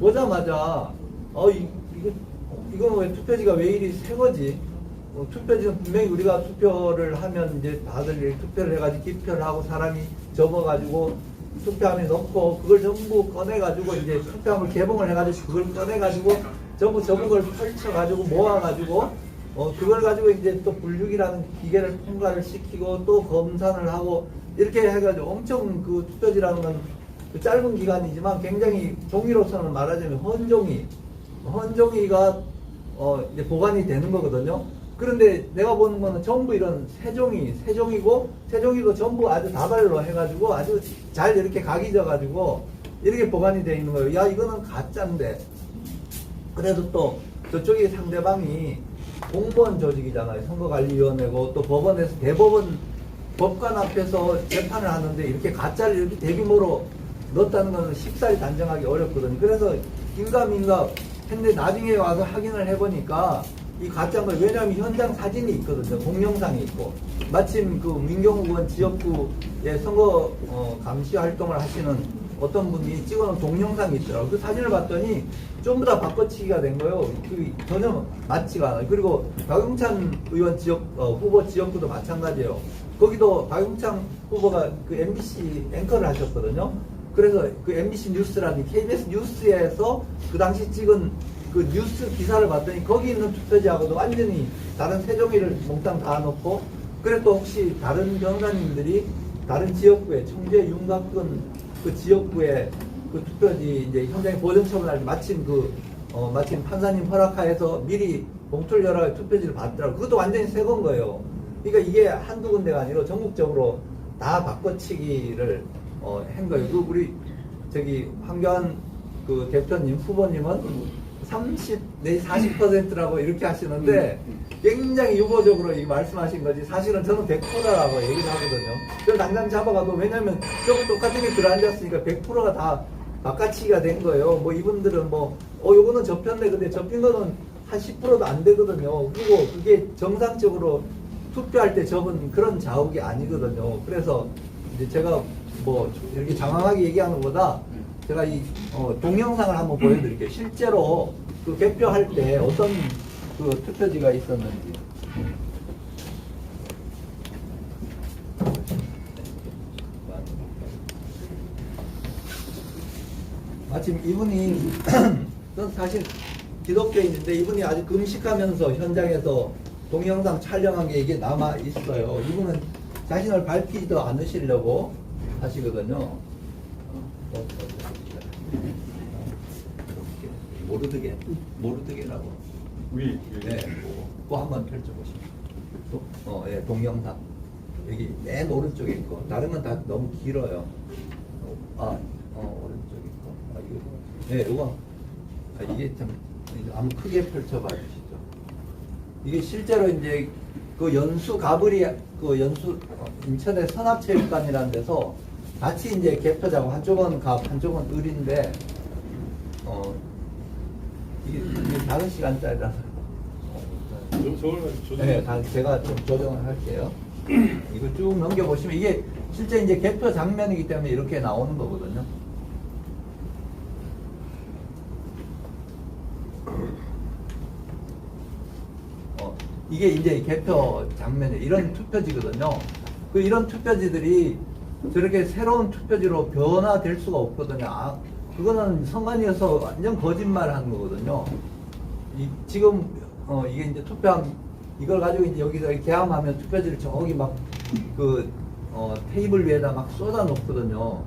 보자마자 이건 왜 투표지가 왜 이리 새 거지? 투표지는 분명히 우리가 투표를 하면 이제 다들 투표를 해가지고 기표를 하고 사람이 접어가지고 투표함에 넣고 그걸 전부 꺼내가지고 이제 투표함을 개봉을 해가지고 그걸 꺼내가지고 전부 접은 걸 펼쳐가지고 모아가지고 그걸 가지고 이제 또 분류기라는 기계를 통과를 시키고 또 검산을 하고 이렇게 해가지고 엄청 그 투표지라는 건 그 짧은 기간이지만 굉장히 종이로서는 말하자면 헌종이가 이제 보관이 되는 거거든요. 그런데 내가 보는 거는 전부 이런 세종이고 세종이도 전부 아주 다발로 해가지고 아주 잘 이렇게 각이 져가지고 이렇게 보관이 되어 있는 거예요. 야 이거는 가짜인데. 그래도 또 저쪽에 상대방이 공무원 조직이잖아요. 선거관리위원회고 또 법원에서 대법원 법관 앞에서 재판을 하는데 이렇게 가짜를 이렇게 대규모로 넣었다는 것은 쉽사리 단정하기 어렵거든요. 그래서 긴가민가 했는데 나중에 와서 확인을 해보니까 이 가짜인 거예요. 왜냐하면 현장 사진이 있거든요. 동영상이 있고. 마침 그 민경욱 의원 지역구에 선거 감시 활동을 하시는 어떤 분이 찍어놓은 동영상이 있더라고요. 그 사진을 봤더니 전부 다 바꿔치기가 된 거예요. 그 전혀 맞지가 않아요. 그리고 박용찬 의원 지역, 후보 지역구도 마찬가지예요. 거기도 박용찬 후보가 그 MBC 앵커를 하셨거든요. 그래서 그 MBC 뉴스라든지 KBS 뉴스에서 그 당시 찍은 그 뉴스 기사를 봤더니 거기 있는 투표지하고도 완전히 다른 세종이를 몽땅 다 넣고, 그래 또 혹시 다른 변호사님들이 다른 지역구에 청주의 윤곽근 그 지역구에 그 투표지 이제 현장에 보존 처분할 때 마침 판사님 허락하에서 미리 봉투를 열어 투표지를 받더라고요. 그것도 완전히 새 건 거예요. 그러니까 이게 한두 군데가 아니라 전국적으로 다 바꿔치기를 한 거예요. 그 우리 저기 황교안 그 대표님 후보님은 30 내지 40%라고 이렇게 하시는데 굉장히 유보적으로 이 말씀하신 거지 사실은 저는 100%라고 얘기를 하거든요. 그걸 당장 잡아가도 왜냐면 저거 똑같은 게 들어앉았으니까 100%가 다 바꿔치기가 된 거예요. 뭐 이분들은 요거는 접혔네. 근데 접힌 거는 한 10%도 안 되거든요. 그리고 그게 정상적으로 투표할 때 접은 그런 자욱이 아니거든요. 그래서 이제 제가 뭐 이렇게 장황하게 얘기하는 것보다 제가 이 동영상을 한번 보여드릴게요. 실제로 그 개표할 때 어떤 그 투표지가 있었는지. 마침 이분이 저는 사실 기독교인인데 이분이 아주 금식하면서 현장에서 동영상 촬영한 게 이게 남아 있어요. 이분은 자신을 밝히지도 않으시려고 하시거든요. 모르드게라고. 네, 그거 한번 펼쳐보시면. 예, 동영상. 여기 맨 오른쪽에 있고, 다른 건 다 너무 길어요. 오른쪽에 있고. 이거. 네, 이거. 이게 참, 한번 크게 펼쳐봐 주시죠. 이게 실제로 이제 그 연수 가브리, 그 연수, 인천의 선합체육관이라는 데서 같이 이제 개표자고 한쪽은 갑, 한쪽은 을인데, 이게 다른 시간짜리라서. 네, 제가 좀 조정을 할게요. 이거 쭉 넘겨보시면 이게 실제 이제 개표 장면이기 때문에 이렇게 나오는 거거든요. 이게 이제 개표 장면이 이런 투표지거든요. 그 이런 투표지들이 저렇게 새로운 투표지로 변화될 수가 없거든요. 그거는 선관위에서 완전 거짓말 하는 거거든요. 지금 이게 이제 투표함 이걸 가지고 이제 여기서 개함하면 투표지를 저기 막 그 테이블 위에다 막 쏟아 놓거든요.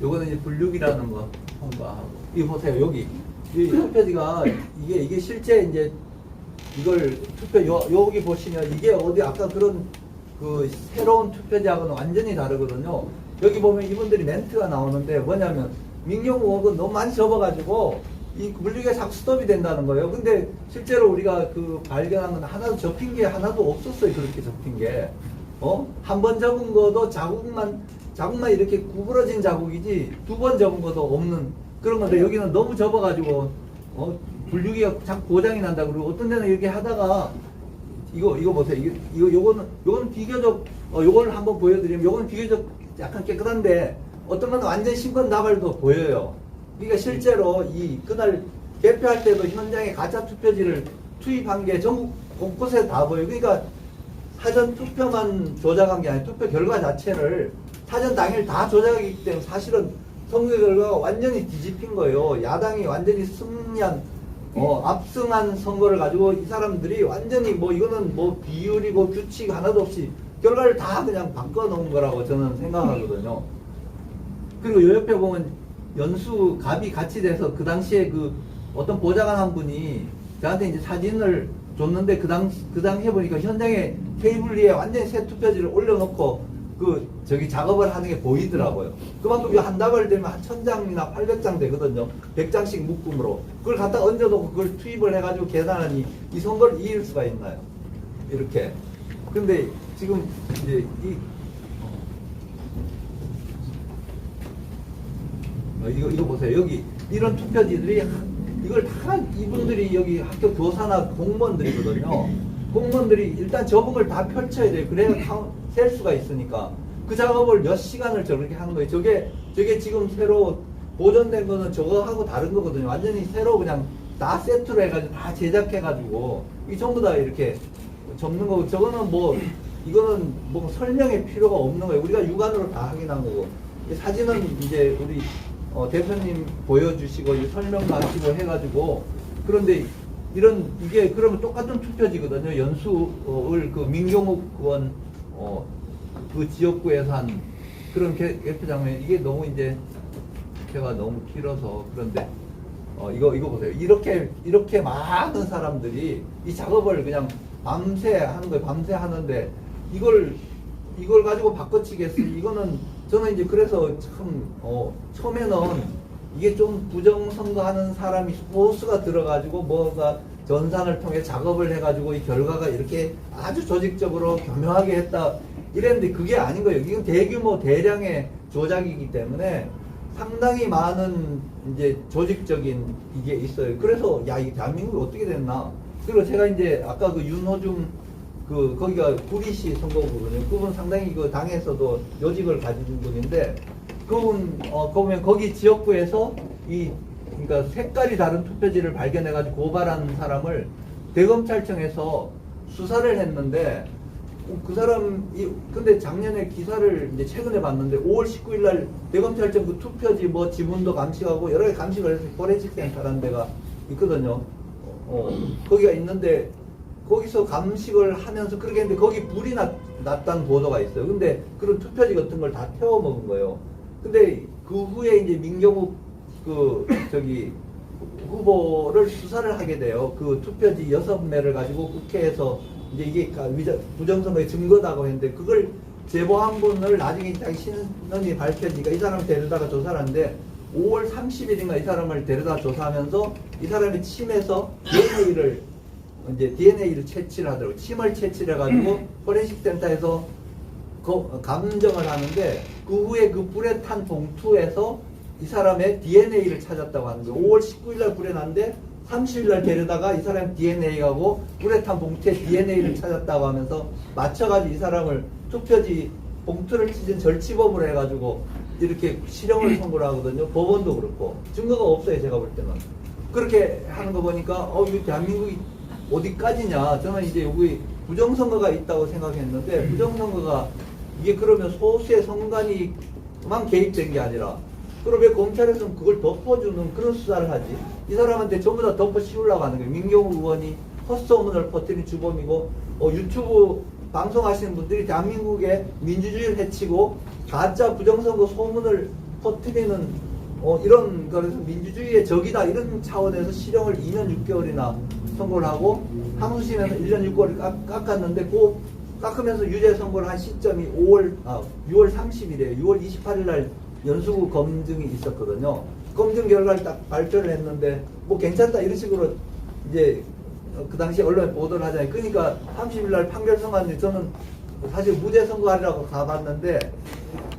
요거는 이제 분류기라는 거 통과하고. 이거 보세요. 여기. 이 투표지가 이게 실제 이제 이걸 여기 보시면 이게 어디 아까 그런 그 새로운 투표지하고는 완전히 다르거든요. 여기 보면 이분들이 멘트가 나오는데 뭐냐면 민경욱은 너무 많이 접어가지고 이 분류기가 자꾸 스톱이 된다는 거예요. 근데 실제로 우리가 그 발견한 건 하나도 접힌 게 하나도 없었어요. 그렇게 접힌 게. 한 번 접은 거도 자국만 이렇게 구부러진 자국이지 두 번 접은 것도 없는 그런 건데 여기는 너무 접어가지고 분류기가 자꾸 고장이 난다. 그리고 어떤 데는 이렇게 하다가 이거 보세요. 요거는 비교적 요거를 한번 보여드리면 요거는 비교적 약간 깨끗한데 어떤 건 완전 신건 나발도 보여요. 그러니까 실제로 그날 개표할 때도 현장에 가짜 투표지를 투입한 게 전국 곳곳에 다 보여요. 그러니까 사전 투표만 조작한 게 아니라 투표 결과 자체를 사전 당일 다 조작하기 때문에 사실은 선거 결과가 완전히 뒤집힌 거예요. 야당이 완전히 승리한 압승한 선거를 가지고 이 사람들이 완전히 이거는 비율이고 규칙 하나도 없이 결과를 다 그냥 바꿔놓은 거라고 저는 생각하거든요. 그리고 요 옆에 보면 연수 갑이 같이 돼서 그 당시에 그 어떤 보좌관 한 분이 저한테 이제 사진을 줬는데 그 당시에 보니까 현장에 테이블 위에 완전히 새 투표지를 올려놓고 저기 작업을 하는 게 보이더라고요. 그만큼 한 달을 되면 한 1000장이나 800장 되거든요. 100장씩 묶음으로. 그걸 갖다 얹어놓고 그걸 투입을 해가지고 계산하니 이 선거를 이길 수가 있나요? 이렇게. 근데 지금 이제 이거 보세요. 여기 이런 투표지들이 이걸 다 이분들이 여기 학교 교사나 공무원들이거든요. 공무원들이 일단 저북을 다 펼쳐야 돼요. 그래야 셀 수가 있으니까. 그 작업을 몇 시간을 저렇게 하는 거예요. 저게 지금 새로 보존된 거는 저거하고 다른 거거든요. 완전히 새로 그냥 다 세트로 해가지고 다 제작해가지고 이 전부 다 이렇게 접는 거고, 저거는 이거는 설명의 필요가 없는 거예요. 우리가 육안으로 다 확인한 거고. 이 사진은 이제 우리 대표님 보여주시고 이 설명도 하시고 해가지고. 그런데 이게 그러면 똑같은 투표지거든요. 연수을 민경욱 의원 그 지역구에서 한 그런 개표 장면, 이게 너무 이제 제가 너무 길어서. 그런데 이거 보세요. 이렇게 많은 사람들이 이 작업을 그냥 밤새 하는 거예요. 밤새 하는데 이걸 가지고 바꿔치겠어요. 이거는 저는 이제 그래서 참 처음에는 이게 좀 부정선거하는 사람이 소수가 들어가지고 뭐가 전산을 통해 작업을 해가지고 이 결과가 이렇게 아주 조직적으로 교묘하게 했다 이랬는데 그게 아닌 거예요. 이건 대규모 대량의 조작이기 때문에 상당히 많은 이제 조직적인 이게 있어요. 그래서 이 대한민국이 어떻게 됐나. 그리고 제가 이제 아까 그 윤호중 거기가 구리시 선거구거든요. 그분 상당히 그 당에서도 요직을 가진 분인데, 그분 보면 거기 지역구에서 그러니까 색깔이 다른 투표지를 발견해가지고 고발한 사람을 대검찰청에서 수사를 했는데, 그 사람이 근데 작년에 기사를 이제 최근에 봤는데 5월 19일 날 대검찰청 그 투표지 지문도 감식하고 여러 가지 감식을 해서 포렌식 센터라는 데가 있거든요. 거기가 있는데 거기서 감식을 하면서 그렇게 했는데 거기 불이 났다는 보도가 있어요. 근데 그런 투표지 같은 걸 다 태워 먹은 거예요. 근데 그 후에 이제 민경욱 후보를 수사를 하게 돼요. 그 투표지 6매를 가지고 국회에서 이제 이게 부정선거의 증거다고 했는데, 그걸 제보한 분을 나중에 자기 신원이 밝혀지니까 이 사람을 데려다가 조사를 하는데 5월 30일인가 이 사람을 데려다 조사하면서 이 사람이 침에서 DNA를 채취를 하더라고요. 침을 채취를 해가지고 포렌식 센터에서 감정을 하는데, 그 후에 그 불에 탄 봉투에서 이 사람의 DNA를 찾았다고 하는 거예요. 5월 19일 날 불에 났는데 30일 날 데려다가 이 사람 DNA하고 불에 탄 봉투에 DNA를 찾았다고 하면서 맞춰가지고 이 사람을 투표지 봉투를 찢은 절취범으로 해가지고 이렇게 실형을 선고를 하거든요. 법원도 그렇고. 증거가 없어요, 제가 볼 때는. 그렇게 하는 거 보니까 이 대한민국이 어디까지냐. 저는 이제 여기 부정선거가 있다고 생각했는데, 부정선거가 이게 그러면 소수의 선관위만 개입된 게 아니라, 그럼 왜 검찰에서는 그걸 덮어주는 그런 수사를 하지? 이 사람한테 전부 다 덮어 씌우려고 하는 거예요. 민경욱 의원이 헛소문을 퍼뜨린 주범이고, 유튜브 방송하시는 분들이 대한민국의 민주주의를 해치고 가짜 부정선거 소문을 퍼뜨리는 이런 거에서 민주주의의 적이다 이런 차원에서 실형을 2년 6개월이나 선고를 하고, 항소심에서 1년 6개월을 깎았는데 그 깎으면서 유죄 선고를 한 시점이 6월 30일이에요. 6월 28일 날 연수구 검증이 있었거든요. 검증 결과를 딱 발표를 했는데 괜찮다 이런 식으로 이제 그 당시 언론에 보도를 하잖아요. 그러니까 30일 날 판결 선고하는데, 저는 사실 무죄 선고하려고 가봤는데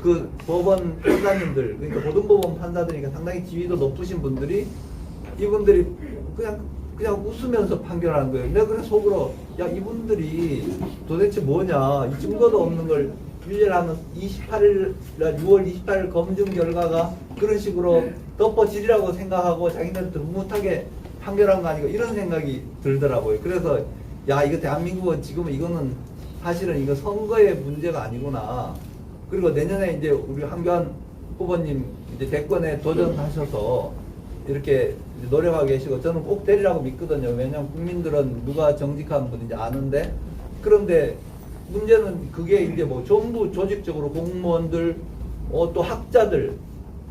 그 법원 판사님들, 그러니까 고등법원 판사들이니까 상당히 지위도 높으신 분들이, 이분들이 그냥 웃으면서 판결하는 거예요. 내가 그래서 속으로 이분들이 도대체 뭐냐, 이 증거도 없는 걸 유죄를 하면 6월 28일 검증 결과가 그런 식으로 덮어지리라고 생각하고 자기네들 흐뭇하게 판결한 거 아니고 이런 생각이 들더라고요. 그래서 이거 대한민국은 지금 이거는 사실은 이거 선거의 문제가 아니구나. 그리고 내년에 이제 우리 한교안 후보님 이제 대권에 도전하셔서 이렇게 노력하고 계시고, 저는 꼭 되리라고 믿거든요. 왜냐하면 국민들은 누가 정직한 분인지 아는데, 그런데 문제는 그게 이제 전부 조직적으로 공무원들, 또 학자들,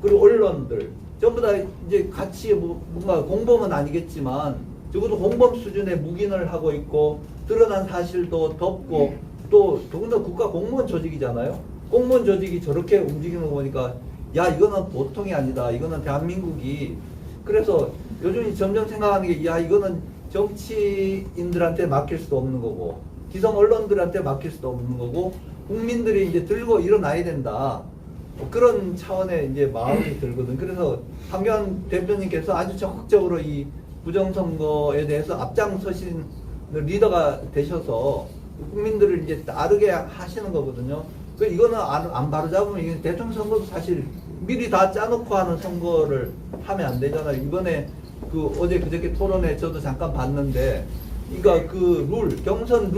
그리고 언론들 전부 다 이제 같이 뭔가 공범은 아니겠지만 적어도 공범 수준의 묵인을 하고 있고 드러난 사실도 덮고 또 더군다나 국가 공무원 조직이잖아요. 공무원 조직이 저렇게 움직이는 거 보니까 야 이거는 보통이 아니다. 이거는 대한민국이 그래서 요즘 점점 생각하는 게 야 이거는 정치인들한테 맡길 수도 없는 거고 기성 언론들한테 맡길 수도 없는 거고 국민들이 이제 들고 일어나야 된다. 뭐 그런 차원의 이제 마음이 들거든. 그래서 황교안 대표님께서 아주 적극적으로 이 부정선거에 대해서 앞장서신 리더가 되셔서 국민들을 이제 따르게 하시는 거거든요. 그 이거는 안 바로잡으면 이게 대통령 선거도 사실 미리 다 짜놓고 하는 선거를 하면 안 되잖아요. 이번에 그 어제 그저께 토론회 저도 잠깐 봤는데, 그러니까 그 경선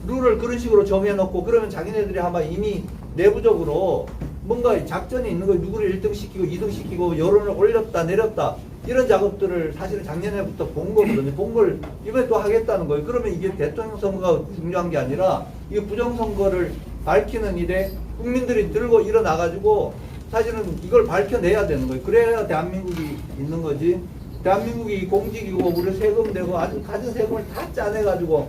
룰을 그런 식으로 정해놓고 그러면 자기네들이 아마 이미 내부적으로 뭔가 작전이 있는 거예요. 누구를 1등 시키고 2등 시키고 여론을 올렸다 내렸다 이런 작업들을 사실은 작년에부터 본 거거든요. 본 걸 이번에 또 하겠다는 거예요. 그러면 이게 대통령 선거가 중요한 게 아니라 이 부정선거를 밝히는 일에 국민들이 들고 일어나가지고 사실은 이걸 밝혀내야 되는 거예요. 그래야 대한민국이 있는 거지. 대한민국이 공직이고 우리 세금 내고 아주 가진 세금을 다 짜내가지고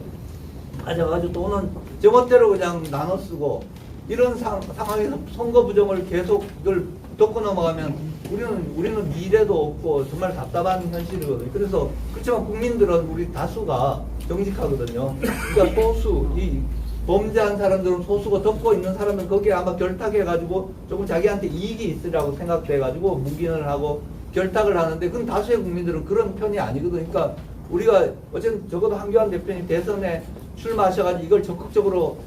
가져가지고 돈은 제멋대로 그냥 나눠 쓰고 이런 상황에서 선거 부정을 계속 이걸 덮고 넘어가면 우리는 미래도 없고 정말 답답한 현실이거든요. 그래서 그렇지만 국민들은 우리 다수가 정직하거든요. 그러니까 소수 이 범죄한 사람들은 소수고 덮고 있는 사람은 거기에 아마 결탁해가지고 조금 자기한테 이익이 있으라고 생각돼가지고 묵인을 하고 결탁을 하는데 그건 다수의 국민들은 그런 편이 아니거든요. 그러니까 우리가 어쨌든 적어도 황교안 대표님 대선에 출마하셔가지고 이걸 적극적으로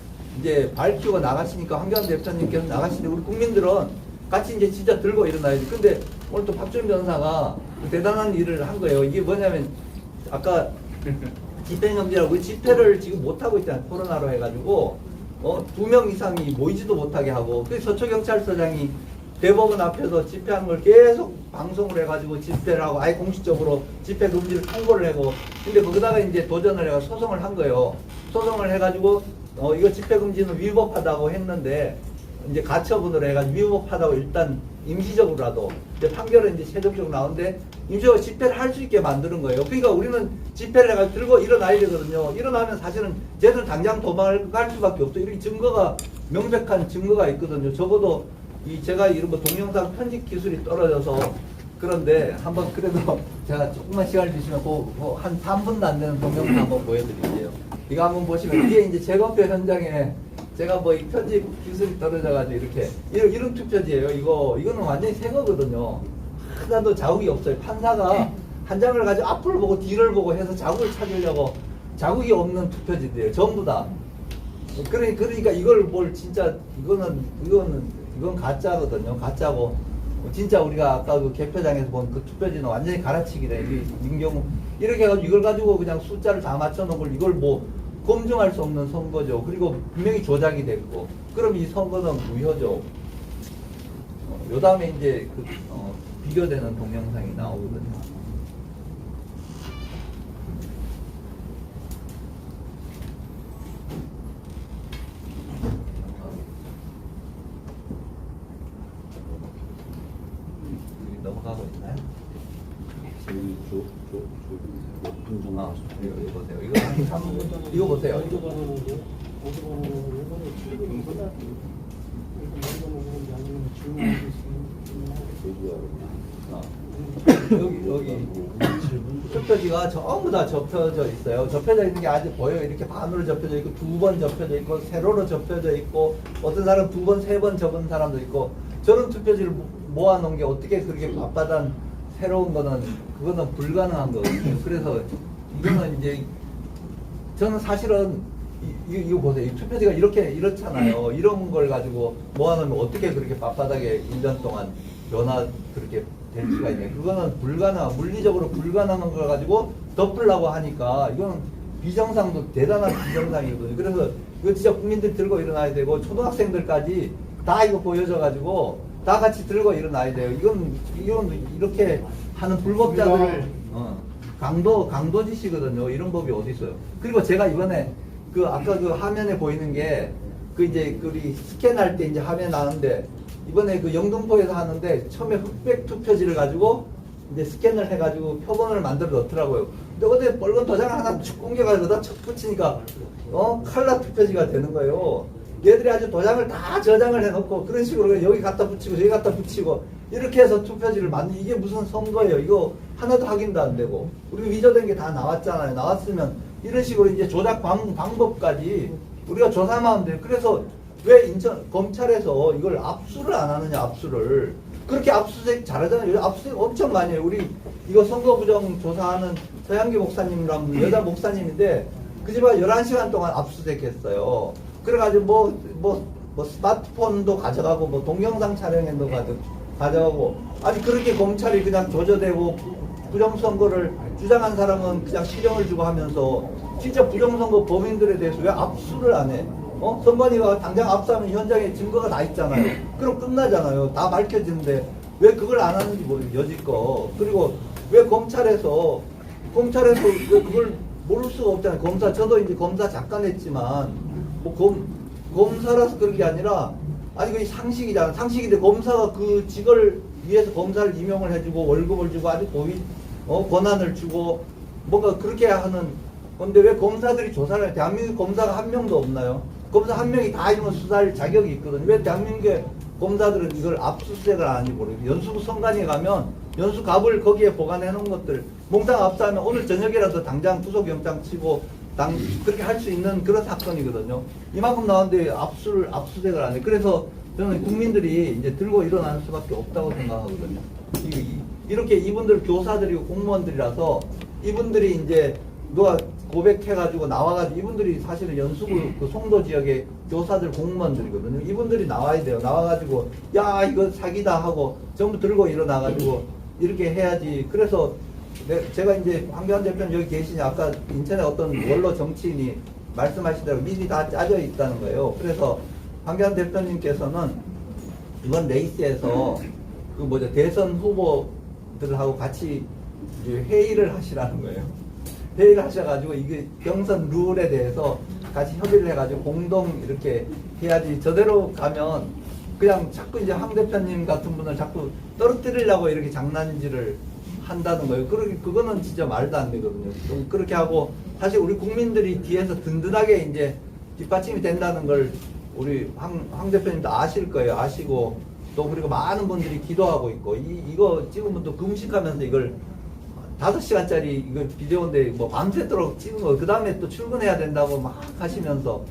이제 밝히고 나가시니까 황교안 대표님께서 나가시는데 우리 국민들은 같이 이제 진짜 들고 일어나야지. 근데 오늘 또 박주민 변호사가 대단한 일을 한 거예요. 이게 뭐냐면 아까 집회금지라고 집회를 지금 못하고 있잖아요. 코로나로 해가지고 2명 이상이 모이지도 못하게 하고 그 서초경찰서장이 대법원 앞에서 집회하는 걸 계속 방송을 해가지고 집회를 하고 아예 공식적으로 집회 금지를 통보를 하고 근데 거기다가 이제 도전을 해가 소송을 한 거예요. 소송을 해가지고 이거 집회 금지는 위법하다고 했는데 이제 가처분을 해가지고 위법하다고 일단 임시적으로라도 이제 판결은 이제 최종적으로 나오는데 임시적으로 집회를 할 수 있게 만드는 거예요. 그러니까 우리는 집회를 해가지고 들고 일어나야 되거든요. 일어나면 사실은 쟤들 당장 도망갈 수밖에 없어요. 이렇게 증거가 명백한 증거가 있거든요. 적어도 제가 이런 뭐 동영상 편집 기술이 떨어져서 그런데 한번 그래도 제가 조금만 시간을 주시면 한 3분도 안 되는 동영상 한번 보여드릴게요. 이거 한번 보시면 이게 이제 재검표 현장에 제가 뭐 이 편집 기술이 떨어져가지고 이렇게 이런 투표지예요. 이거는 완전히 새 거거든요. 하나도 자국이 없어요. 판사가 한 장을 가지고 앞을 보고 뒤를 보고 해서 자국을 찾으려고 자국이 없는 투표지들이에요. 전부 다. 그러니까 이걸 뭘 진짜 이건 가짜거든요. 가짜고 진짜 우리가 아까 그 개표장에서 본 그 투표지는 완전히 갈아치기래. 민경우 이렇게 해가지고 이걸 가지고 그냥 숫자를 다 맞춰놓은 걸 이걸 뭐 검증할 수 없는 선거죠. 그리고 분명히 조작이 됐고 그럼 이 선거는 무효죠. 요 다음에 이제 비교되는 동영상이 나오거든요. 넘어가고 있나요? 이거 보세요. 이거 보세요. 여기 투표지가 전부 다 접혀져 있어요. 접혀져 있는 게 아직 보여요. 이렇게 반으로 접혀져 있고 2번 접혀져 있고 세로로 접혀져 있고 어떤 사람 2번, 3번 접은 사람도 있고 저런 투표지를 모아놓은 게 어떻게 그렇게 맞바단 새로운 거는 그거는 불가능한 거거든요. 그래서 이거는 이제 저는 사실은 이거 보세요. 이 투표지가 이렇잖아요. 이런 걸 가지고 모아놓으면 어떻게 그렇게 맞바닥에 1년 동안 변화 그렇게 될 수가 있냐. 그거는 물리적으로 불가능한 걸 가지고 덮으려고 하니까 이거는 비정상도 대단한 비정상이거든요. 그래서 이거 진짜 국민들 들고 일어나야 되고 초등학생들까지 다 이거 보여줘가지고 다 같이 들고 일어나야 돼요. 이건 이렇게 하는 불법자들을 강도짓이거든요. 이런 법이 어디 있어요? 그리고 제가 이번에 아까 그 화면에 보이는 게 이제 우리 스캔할 때 이제 화면 나오는데 이번에 그 영등포에서 하는데 처음에 흑백 투표지를 가지고 이제 스캔을 해가지고 표본을 만들어 넣더라고요. 어디 빨간 도장 하나 쭉 옮겨가지고 다 척 붙이니까 칼라 투표지가 되는 거예요. 얘들이 아주 도장을 다 저장을 해놓고 그런 식으로 여기 갖다 붙이고 여기 갖다 붙이고 이렇게 해서 투표지를 만든 이게 무슨 선거예요? 이거 하나도 확인도 안 되고 우리 위조된 게 다 나왔잖아요. 나왔으면 이런 식으로 이제 조작 방법까지 우리가 조사만 하면 돼요. 그래서 왜 검찰에서 이걸 압수를 안 하느냐, 압수를. 그렇게 압수수색 잘하잖아요. 요즘 압수수색 엄청 많이 해요. 우리 이거 선거부정 조사하는 서양기 목사님이랑 여자 목사님인데 그 집안 11시간 동안 압수수색 했어요. 그래가지고 뭐 스마트폰도 가져가고 뭐 동영상 촬영해도 가져가고 아니 그렇게 검찰이 그냥 조져대고 부정선거를 주장한 사람은 그냥 실형을 주고 하면서 진짜 부정선거 범인들에 대해서 왜 압수를 안 해? 선관위가 당장 압수하면 현장에 증거가 나 있잖아요. 그럼 끝나잖아요. 다 밝혀지는데 왜 그걸 안 하는지 모르겠어요. 여지껏. 그리고 왜 검찰에서 왜 그걸 모를 수가 없잖아요. 저도 이제 검사 잠깐 했지만 뭐 검사라서 그런 게 아니라 아니 그게 상식이잖아. 상식인데 검사가 그 직을 위해서 검사를 임용을 해주고 월급을 주고 아주 고위 권한을 주고 뭔가 그렇게 하는 건데 왜 검사들이 조사를 해? 대한민국 검사가 한 명도 없나요? 검사 한 명이 다 이런 수사할 자격이 있거든요. 왜 대한민국의 검사들은 이걸 압수수색을 안 하는지 모르겠어요. 연수부 선관위에 가면 연수갑을 거기에 보관해 놓은 것들 몽땅 압수하면 오늘 저녁이라도 당장 구속영장 치고 그렇게 할 수 있는 그런 사건이거든요. 이만큼 나왔는데 압수수색을 안 해. 그래서 저는 국민들이 이제 들고 일어나는 수밖에 없다고 생각하거든요. 이렇게 이분들 교사들이고 공무원들이라서 이분들이 이제 누가 고백해가지고 나와가지고 이분들이 사실은 연수구 그 송도 지역의 교사들 공무원들이거든요. 이분들이 나와야 돼요. 나와가지고 야 이거 사기다 하고 전부 들고 일어나가지고 이렇게 해야지. 그래서 제가 이제 황교안 대표님 여기 계시니 아까 인천에 어떤 원로 정치인이 말씀하시더라고 미리 다 짜져 있다는 거예요. 그래서 황교안 대표님께서는 이번 레이스에서 그 대선 후보들하고 같이 이제 회의를 하시라는 거예요. 회의를 하셔가지고 이게 경선 룰에 대해서 같이 협의를 해가지고 공동 이렇게 해야지. 저대로 가면 그냥 자꾸 이제 황 대표님 같은 분을 자꾸 떨어뜨리려고 이렇게 장난질을 한다는 거예요. 그거는 진짜 말도 안 되거든요. 좀 그렇게 하고 사실 우리 국민들이 뒤에서 든든하게 이제 뒷받침이 된다는 걸 우리 황 대표님도 아실 거예요. 아시고 또 그리고 많은 분들이 기도하고 있고 이거 찍으면 또 금식하면서 이걸 5시간짜리 이거 비디오인데 뭐 밤새도록 찍은 거 그 다음에 또 출근해야 된다고 막 하시면서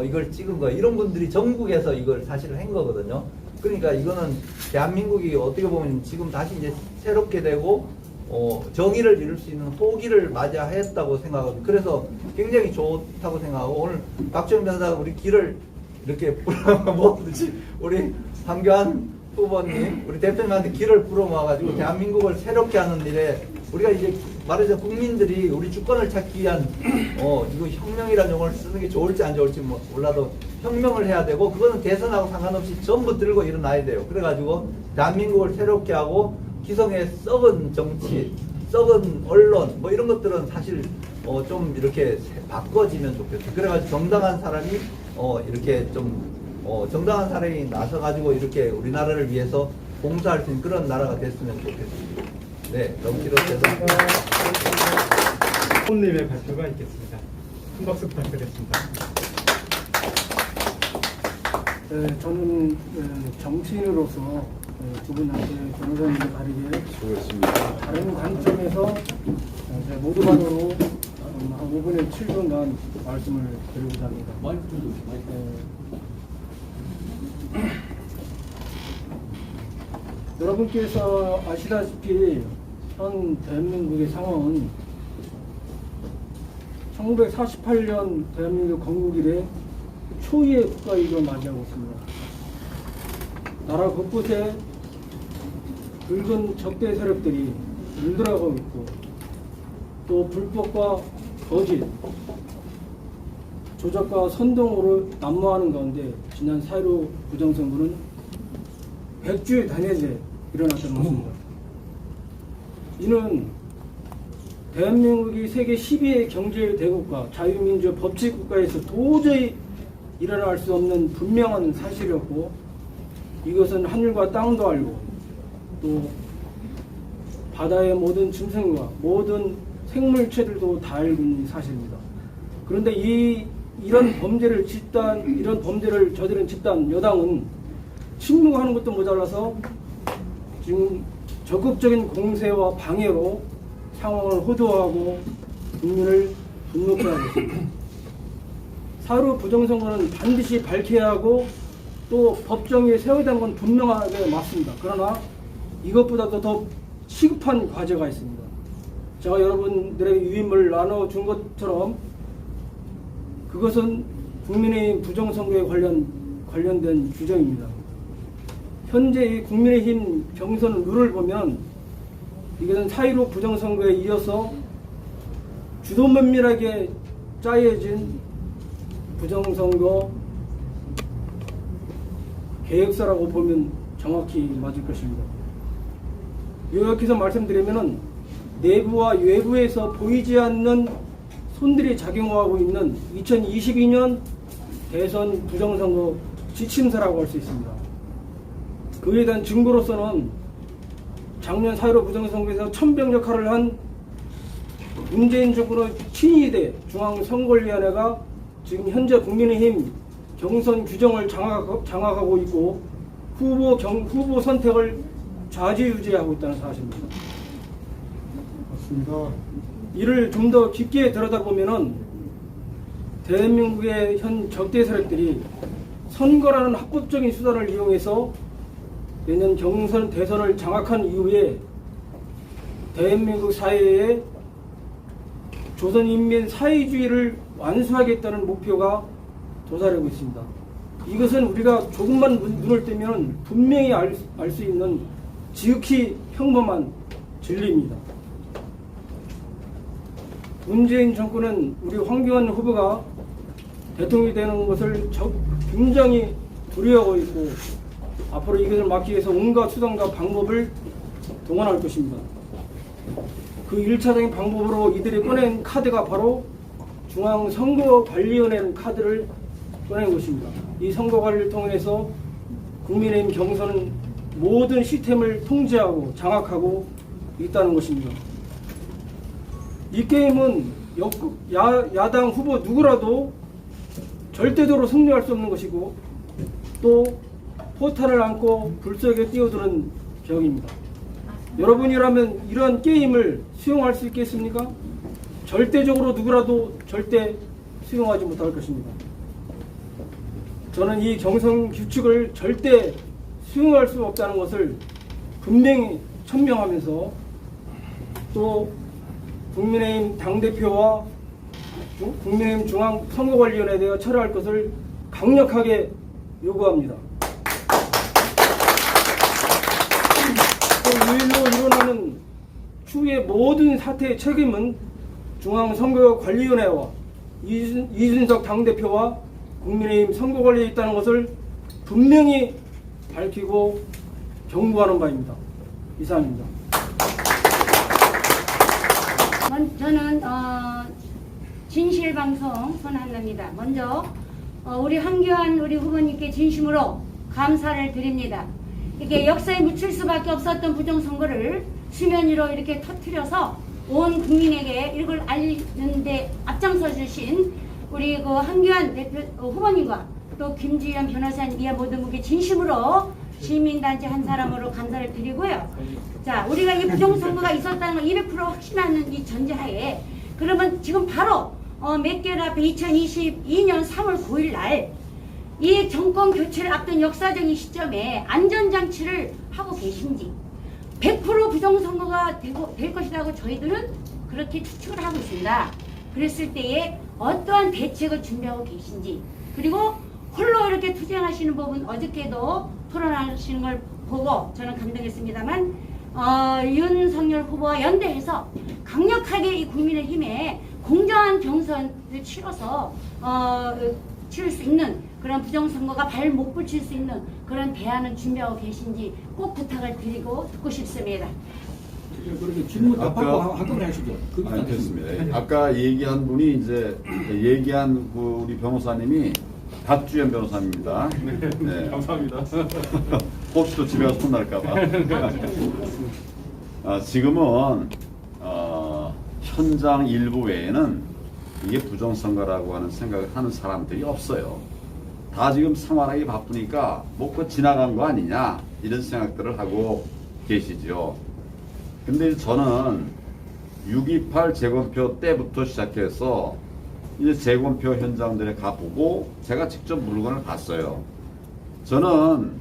이걸 찍은 거예요. 이런 분들이 전국에서 이걸 사실 한 거거든요. 그러니까 이거는 대한민국이 어떻게 보면 지금 다시 이제 새롭게 되고 정의를 이룰 수 있는 호기를 맞이했다고 생각하거든요. 그래서 굉장히 좋다고 생각하고 오늘 박정희 변호사가 우리 길을 이렇게 불어모듯이 우리 황교안 후보님 우리 대표님한테 길을 불어모아가지고 대한민국을 새롭게 하는 일에 우리가 이제 말하자면 국민들이 우리 주권을 찾기 위한 이거 혁명이라는 용어를 쓰는 게 좋을지 안 좋을지 몰라도 혁명을 해야 되고 그거는 대선하고 상관없이 전부 들고 일어나야 돼요. 그래가지고 대한민국을 새롭게 하고 기성의 썩은 정치, 썩은 언론 뭐 이런 것들은 사실 좀 이렇게 바꿔지면 좋겠어요. 그래가지고 정당한 사람이 이렇게 좀 정당한 사람이 나서가지고 이렇게 우리나라를 위해서 봉사할 수 있는 그런 나라가 됐으면 좋겠습니다. 네, 너무 길어서 후보님의 발표가 있겠습니다. 큰 박수 부탁드리겠습니다. 저는 정치인으로서 두 분한테 변호사님과 다르게 수고했습니다. 다른 관점에서 모두만으로 한 5분에 7분간 말씀을 드리고자 합니다. 여러분께서 아시다시피 현 대한민국의 상황은 1948년 대한민국 건국 이래 초유의 국가이기를 맞이하고 있습니다. 나라 곳곳에 붉은 적대 세력들이 물들어가고 있고 또 불법과 거짓, 조작과 선동으로 난무하는 가운데 지난 4.15 부정선거는 100주의 단해제 일어났다는 것입니다. 이는 대한민국이 세계 12의 경제 대국가, 자유민주 법치 국가에서 도저히 일어날 수 없는 분명한 사실이었고 이것은 하늘과 땅도 알고 또 바다의 모든 짐승과 모든 생물체들도 다 알고 있는 사실입니다. 그런데 이런 범죄를 저지른 집단 여당은 침묵하는 것도 모자라서 지금 적극적인 공세와 방해로 상황을 호도하고 국민을 분노케 하고 있습니다. 사루 부정선거는 반드시 밝혀야 하고 또 법정위에 세워야 되는 건 분명하게 맞습니다. 그러나 이것보다도 더 시급한 과제가 있습니다. 제가 여러분들에게 유인을 나눠준 것처럼 그것은 국민의힘 부정선거에 관련된 규정입니다. 현재 이 국민의힘 경선 룰을 보면 이것은 4.15 부정선거에 이어서 주도 면밀하게 짜여진 부정선거 계획서라고 보면 정확히 맞을 것입니다. 요약해서 말씀드리면은 내부와 외부에서 보이지 않는 손들이 작용하고 있는 2022년 대선 부정선거 지침서라고 할 수 있습니다. 그에 대한 증거로서는 작년 4.15 부정선거에서 천병 역할을 한 문재인 정권의 친위대 중앙선거위원회가 지금 현재 국민의힘 경선 규정을 장악하고 있고 후보 선택을 좌지우지하고 있다는 사실입니다. 맞습니다. 이를 좀 더 깊게 들여다보면은 대한민국의 현 적대 세력들이 선거라는 합법적인 수단을 이용해서 내년 경선 대선을 장악한 이후에 대한민국 사회에 조선인민 사회주의를 완수하겠다는 목표가 도달하고 있습니다. 이것은 우리가 조금만 눈을 뜨면 분명히 알 수 있는 지극히 평범한 진리입니다. 문재인 정권은 우리 황교안 후보가 대통령이 되는 것을 굉장히 두려워하고 있고 앞으로 이것을 막기 위해서 온갖 수단과 방법을 동원할 것입니다. 그 1차적인 방법으로 이들이 꺼낸 카드가 바로 중앙선거관리위원회라는 카드를 꺼낸 것입니다. 이 선거관리를 통해서 국민의힘 경선은 모든 시스템을 통제하고 장악하고 있다는 것입니다. 이 게임은 야당 후보 누구라도 절대적으로 승리할 수 없는 것이고 또 포탄을 안고 불 속에 뛰어드는 격입니다. 여러분이라면 이러한 게임을 수용할 수 있겠습니까? 절대적으로 누구라도 절대 수용하지 못할 것입니다. 저는 이 경선 규칙을 절대 수용할 수 없다는 것을 분명히 천명하면서 또 국민의힘 당대표와 국민의힘 중앙선거관리위원회에 대해 철회할 것을 강력하게 요구합니다. 또 이 일로 일어나는 추후의 모든 사태의 책임은 중앙선거관리위원회와 이준석 당대표와 국민의힘 선거관리에 있다는 것을 분명히 밝히고 경고하는 바입니다. 이상입니다. 저는 진실방송 손한나입니다. 먼저 우리 황교안 우리 후보님께 진심으로 감사를 드립니다. 이게 역사에 묻힐 수밖에 없었던 부정선거를 수면 위로 이렇게 터뜨려서 온 국민에게 이걸 알리는데 앞장서 주신 우리 그 황교안 대표 후보님과 또 김주현 변호사님 이하 모든 분께 진심으로 시민단체 한 사람으로 감사를 드리고요. 자, 우리가 이 부정선거가 있었다는 걸 200% 확신하는 이 전제하에 그러면 지금 바로 몇 개월 앞에 2022년 3월 9일 날 이 정권 교체를 앞둔 역사적인 시점에 안전장치를 하고 계신지 100% 부정선거가 될 것이라고 저희들은 그렇게 추측을 하고 있습니다. 그랬을 때에 어떠한 대책을 준비하고 계신지 그리고 홀로 이렇게 투쟁하시는 부분 어저께도 토론하시는 걸 보고 저는 감동했습니다만 윤석열 후보와 연대해서 강력하게 이 국민의힘에 공정한 경선을 치러서 치를 수 있는 그런 부정선거가 발 못 붙일 수 있는 그런 대안을 준비하고 계신지 꼭 부탁을 드리고 듣고 싶습니다. 그렇게 질문 아까- 한꺼번에 하시죠. 알겠습니다. 아까 얘기한 분이 이제 얘기한 그 우리 변호사님이 박주현 변호사입니다. 네. 감사합니다. 혹시 또 집에 가서 혼날까봐. 지금은 현장 일부 외에는 이게 부정선거라고 하는 생각을 하는 사람들이 없어요. 다 지금 생활하기 바쁘니까 뭐 그거 지나간 거 아니냐 이런 생각들을 하고 계시죠. 근데 저는 6.28 재검표 때부터 시작해서 이제 재검표 현장들에 가보고 제가 직접 물건을 봤어요. 저는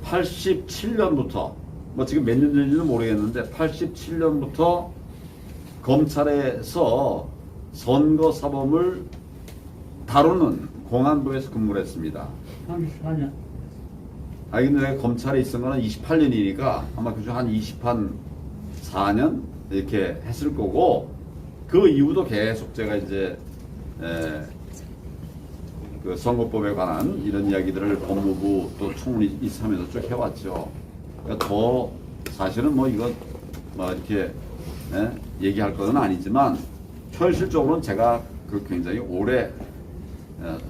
87년부터 뭐 지금 몇 년 전인지는 모르겠는데 87년부터 검찰에서 선거 사범을 다루는 공안부에서 근무를 했습니다. 34년. 근데 내가 검찰에 있은 거는 28년이니까 아마 그중 한 24년 이렇게 했을 거고, 그 이후도 계속 제가 이제 그 선거법에 관한 이런 이야기들을 법무부 또 총리 있으면서 쭉 해왔죠. 그러니까 더 사실은 뭐 이거 뭐 이렇게 얘기할 것은 아니지만 현실적으로는 제가 그 굉장히 오래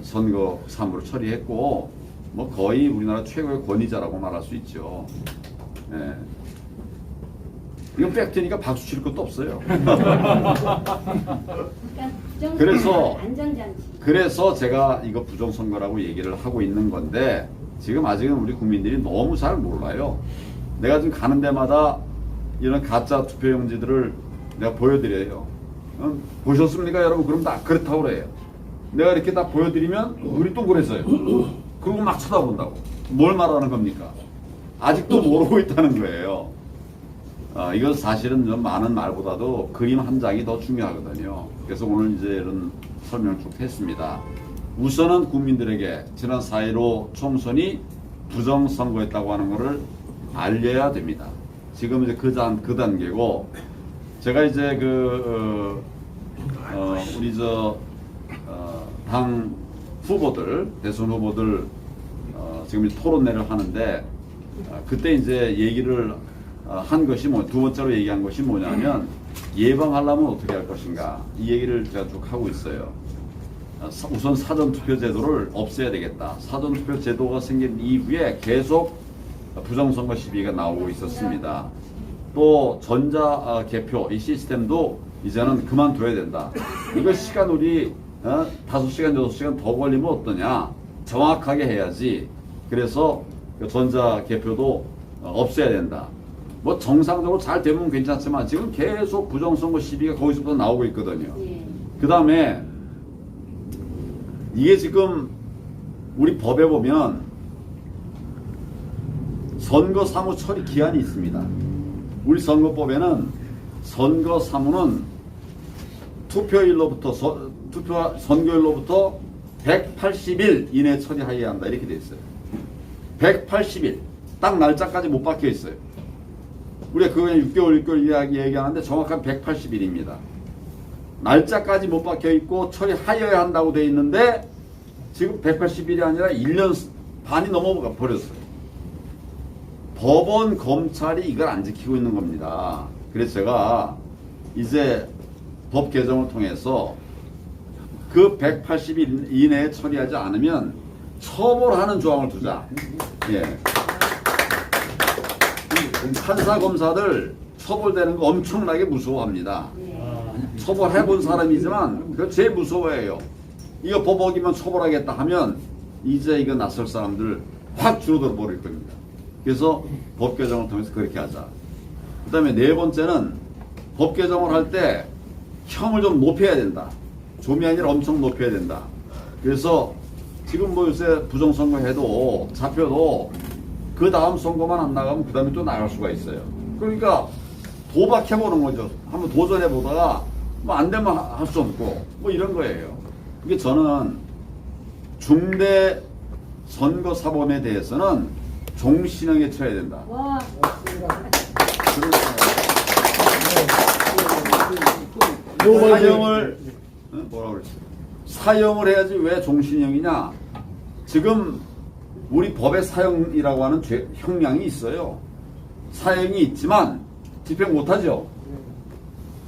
선거 사무를 처리했고 뭐 거의 우리나라 최고의 권위자라고 말할 수 있죠. 예. 이건 팩트니까 박수 칠 것도 없어요. 그래서 안전장치. 그래서 제가 이거 부정선거라고 얘기를 하고 있는 건데, 지금 아직은 우리 국민들이 너무 잘 몰라요. 내가 지금 가는 데마다 이런 가짜 투표용지들을 내가 보여드려요. 보셨습니까 여러분? 그럼 다 그렇다고 그래요. 내가 이렇게 다 보여드리면 우리 또 그랬어요. 그리고 막 쳐다본다고. 뭘 말하는 겁니까? 아직도 모르고 있다는 거예요. 이건 사실은 좀 많은 말보다도 그림 한 장이 더 중요하거든요. 그래서 오늘 이제 이런 설명을 쭉 했습니다. 우선은 국민들에게 지난 4.15 총선이 부정선거였다고 하는 것을 알려야 됩니다. 지금 이제 그 단계고, 제가 이제 우리 당 후보들, 대선 후보들 지금 토론회를 하는데, 그때 이제 얘기를 한 것이 두 번째로 얘기한 것이 뭐냐면, 예방하려면 어떻게 할 것인가, 이 얘기를 제가 쭉 하고 있어요. 우선 사전투표 제도를 없애야 되겠다. 사전투표 제도가 생긴 이후에 계속 부정선거 시비가 나오고 있었습니다. 또 전자 개표 이 시스템도 이제는 그만둬야 된다. 이거 시간 우리 5시간, 6시간 더 걸리면 어떠냐. 정확하게 해야지. 그래서 전자 개표도 없애야 된다. 뭐 정상적으로 잘 되면 괜찮지만 지금 계속 부정선거 시비가 거기서부터 나오고 있거든요. 그 다음에 이게 지금 우리 법에 보면 선거 사무 처리 기한이 있습니다. 우리 선거법에는 선거 사무는 선거일로부터 180일 이내에 처리해야 한다, 이렇게 돼 있어요. 180일 딱 날짜까지 못 박혀 있어요. 우리가 그거 그냥 6개월 얘기하는데 정확한 180일입니다. 날짜까지 못 박혀 있고 처리하여야 한다고 돼 있는데 지금 180일이 아니라 1년 반이 넘어가 버렸어요. 법원, 검찰이 이걸 안 지키고 있는 겁니다. 그래서 제가 이제 법 개정을 통해서 그 180일 이내에 처리하지 않으면 처벌하는 조항을 두자. 예. 판사, 검사들 처벌되는 거 엄청나게 무서워합니다. 처벌해본 사람이지만 그거 제일 무서워해요. 이거 법 어기면 처벌하겠다 하면 이제 이거 낯설 사람들 확 줄어들어 버릴 겁니다. 그래서 법 개정을 통해서 그렇게 하자. 그 다음에 네 번째는 법 개정을 할 때 형을 좀 높여야 된다. 좀이 아니라 엄청 높여야 된다. 그래서 지금 뭐 요새 부정선거 해도 잡혀도 그 다음 선거만 안 나가면 그 다음에 또 나갈 수가 있어요. 그러니까 도박해보는 거죠. 한번 도전해보다가 뭐 안 되면 할 수 없고 뭐 이런 거예요. 그게 저는 중대 선거 사범에 대해서는 종신형에 처해야 된다. 와. 사형을 뭐라고 그랬어요? 사형을 해야지 왜 종신형이냐? 지금 우리 법에 사형이라고 하는 형량이 있어요. 사형이 있지만 집행 못하죠.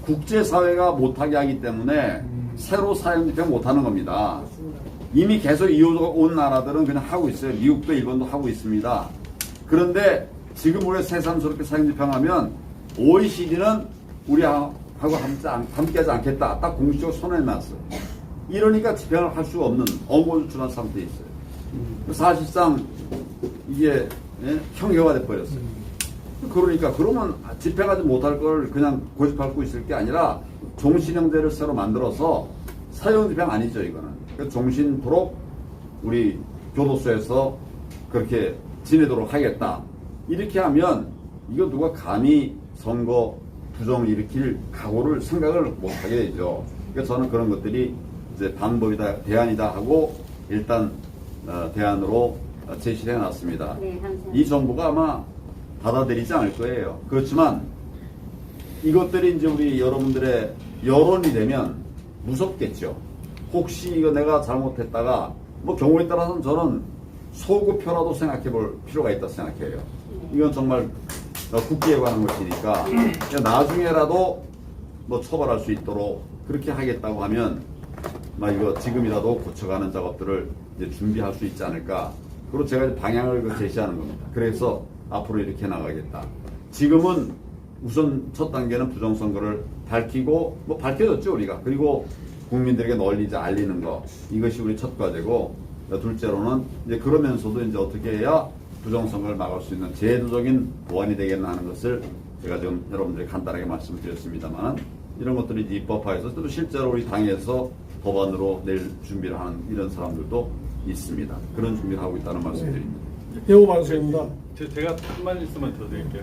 국제사회가 못하게 하기 때문에 새로 사형 집행 못하는 겁니다. 이미 계속 이어온 나라들은 그냥 하고 있어요. 미국도 일본도 하고 있습니다. 그런데 지금 우리가 새삼스럽게 사형 집행하면 OECD는 우리 하고 함께하지 않겠다. 딱 공식적으로 선언해놨어. 이러니까 집행을 할 수가 없는 어무줄한 상태에 있어요. 사실상 이게 형해화돼 버렸어요. 그러니까 그러면 집행하지 못할 걸 그냥 고집하고 있을 게 아니라 종신형제를 새로 만들어서 사형 집행 아니죠 이거는. 그러니까 종신토록 우리 교도소에서 그렇게 지내도록 하겠다. 이렇게 하면 이거 누가 감히 선거 부정 일으킬 각오를 생각을 못하게 되죠. 그러니까 저는 그런 것들이 이제 방법이다, 대안이다 하고 일단 대안으로 제시해 놨습니다. 네, 감사합니다. 이 정부가 아마 받아들이지 않을 거예요. 그렇지만 이것들이 이제 우리 여러분들의 여론이 되면 무섭겠죠. 혹시 이거 내가 잘못했다가 뭐 경우에 따라서는 저는 소급표라도 생각해 볼 필요가 있다 생각해요. 이건 정말 국기에 관한 것이니까 나중에라도 뭐 처벌할 수 있도록 그렇게 하겠다고 하면 이거 지금이라도 고쳐가는 작업들을 이제 준비할 수 있지 않을까. 그리고 제가 이제 방향을 제시하는 겁니다. 그래서 앞으로 이렇게 나가겠다. 지금은 우선 첫 단계는 부정선거를 밝히고 뭐 밝혀졌죠 우리가. 그리고 국민들에게 널리 이제 알리는 거, 이것이 우리 첫 과제고, 둘째로는 이제 그러면서도 이제 어떻게 해야 부정선거를 막을 수 있는 제도적인 보완이 되겠나 하는 것을 제가 지금 여러분들이 간단하게 말씀드렸습니다만, 이런 것들이 이제 입법화해서 또 실제로 우리 당에서 법안으로 낼 준비를 하는 이런 사람들도 있습니다. 그런 준비를 하고 있다는 말씀드립니다. 배우 방송입니다. 제가 한 말씀만 더 드릴게요.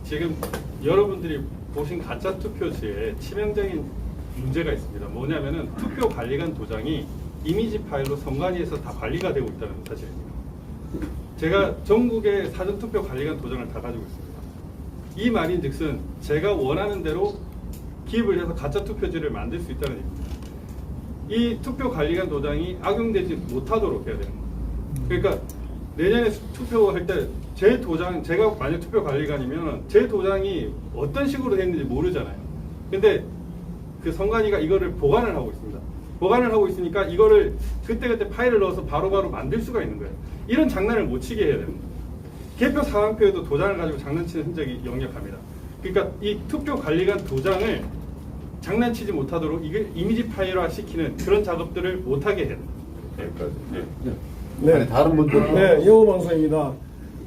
지금 여러분들이 보신 가짜 투표지에 치명적인 문제가 있습니다. 뭐냐면은 투표 관리관 도장이 이미지 파일로 선관위에서 다 관리가 되고 있다는 사실입니다. 제가 전국의 사전투표 관리관 도장을 다 가지고 있습니다. 이 말인즉슨 제가 원하는 대로 기입을 해서 가짜 투표지를 만들 수 있다는 얘기입니다. 이 투표 관리관 도장이 악용되지 못하도록 해야 되는 겁니다. 그러니까 내년에 투표할 때 제 도장, 제가 만약 투표 관리관이면 제 도장이 어떤 식으로 됐는지 모르잖아요. 근데 그 선관위가 이거를 보관을 하고 있습니다. 보관을 하고 있으니까 이거를 그때그때 파일을 넣어서 바로바로 만들 수가 있는 거예요. 이런 장난을 못 치게 해야 됩니다. 개표 상황표에도 도장을 가지고 장난치는 흔적이 역력합니다. 그러니까 이 투표 관리관 도장을 장난치지 못하도록 이걸 이미지 파일화 시키는 그런 작업들을 못하게 해야 됩니다. 여기까지. 네. 아니, 다른 분들은 네, 영호 방송입니다.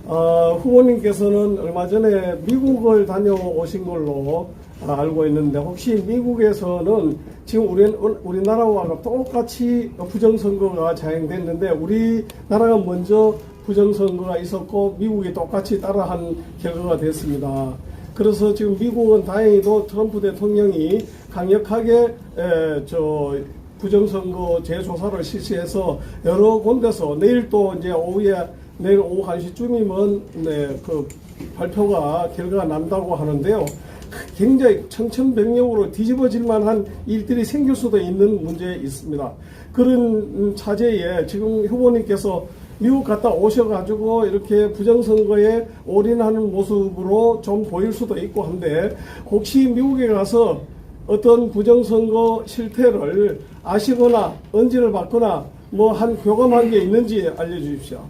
후보님께서는 얼마 전에 미국을 다녀오신 걸로 알고 있는데, 혹시 미국에서는 지금 우리나라와 똑같이 부정선거가 자행됐는데, 우리나라가 먼저 부정선거가 있었고 미국이 똑같이 따라한 결과가 됐습니다. 그래서 지금 미국은 다행히도 트럼프 대통령이 강력하게 부정선거 재조사를 실시해서 여러 곳에서 내일 또 이제 내일 오후 1시쯤이면 그 발표가 결과가 난다고 하는데요. 굉장히 청천벽력으로 뒤집어질 만한 일들이 생길 수도 있는 문제에 있습니다. 그런 차제에 지금 후보님께서 미국 갔다 오셔가지고 이렇게 부정선거에 올인하는 모습으로 좀 보일 수도 있고 한데, 혹시 미국에 가서 어떤 부정선거 실태를 아시거나 언지를 받거나 뭐 한 교감한 게 있는지 알려주십시오.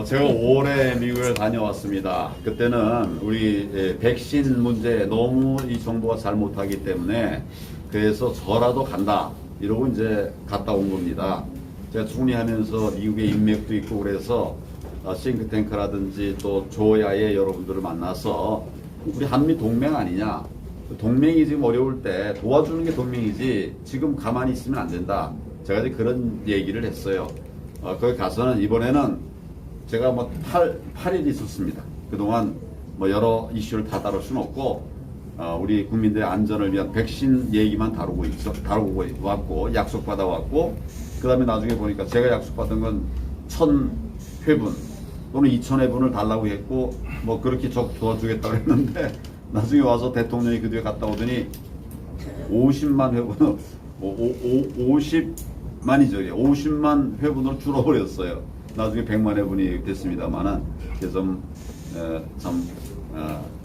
제가 5월에 미국을 다녀왔습니다. 그때는 우리 백신 문제 너무 이 정부가 잘못하기 때문에 그래서 저라도 간다 이러고 이제 갔다 온 겁니다. 제가 총리하면서 미국의 인맥도 있고 그래서 싱크탱크라든지 또 조야의 여러분들을 만나서 우리 한미 동맹 아니냐, 동맹이 지금 어려울 때 도와주는 게 동맹이지 지금 가만히 있으면 안 된다. 제가 이제 그런 얘기를 했어요. 거기 가서는 이번에는 제가 뭐 8일 있었습니다. 그동안 뭐 여러 이슈를 다 다룰 수는 없고 우리 국민들의 안전을 위한 백신 얘기만 다루고 왔고 약속받아 왔고, 그 다음에 나중에 보니까 제가 약속받은 건 1000회분 또는 2000회분을 달라고 했고 뭐 그렇게 도와주겠다고 했는데, 나중에 와서 대통령이 그 뒤에 갔다 오더니 50만 회분을 50만 회분으로 줄어버렸어요. 나중에 100만 회분이 됐습니다만은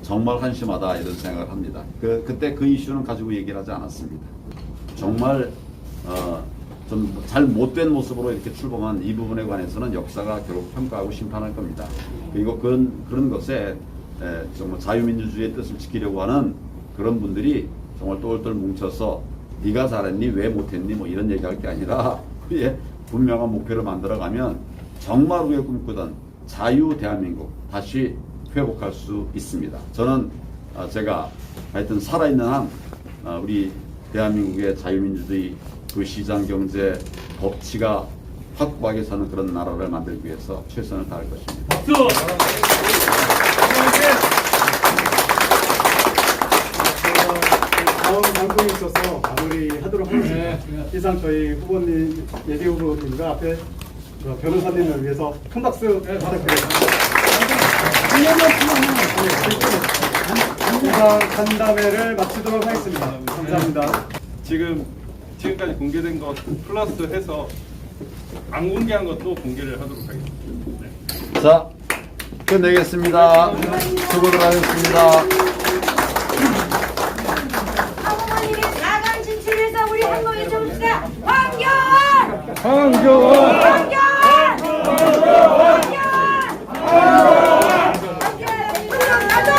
정말 한심하다 이런 생각을 합니다. 그때 그 이슈는 가지고 얘기를 하지 않았습니다. 정말 좀 잘 못된 모습으로 이렇게 출범한 이 부분에 관해서는 역사가 결국 평가하고 심판할 겁니다. 그리고 그런 것에 정말 자유민주주의의 뜻을 지키려고 하는 그런 분들이 정말 똘똘 뭉쳐서 네가 잘했니 왜 못했니 뭐 이런 얘기할 게 아니라 우리의 분명한 목표를 만들어가면 정말 우리가 꿈꾸던 자유 대한민국 다시 회복할 수 있습니다. 저는 제가 하여튼 살아있는 한 우리 대한민국의 자유민주주의 그 시장경제 법치가 확고하게 사는 그런 나라를 만들기 위해서 최선을 다할 것입니다. 다음 방송에 있어서 마무리하도록 하겠습니다. 이상 저희 후보님, 예비 후보님과 앞에 변호사님을 위해서 큰 박수 부탁드리겠습니다. 이상 간담회를 마치도록 하겠습니다. 감사합니다. 지금까지 공개된 것 플러스 해서 안 공개한 것도 공개를 하도록 하겠습니다. 네. 자, 끝내겠습니다. 수고들 하셨습니다. 사모님이 4강 진출해서 우리 한국에 줍시다. 황교안! 황교안! 황교안! 황교안! 가자!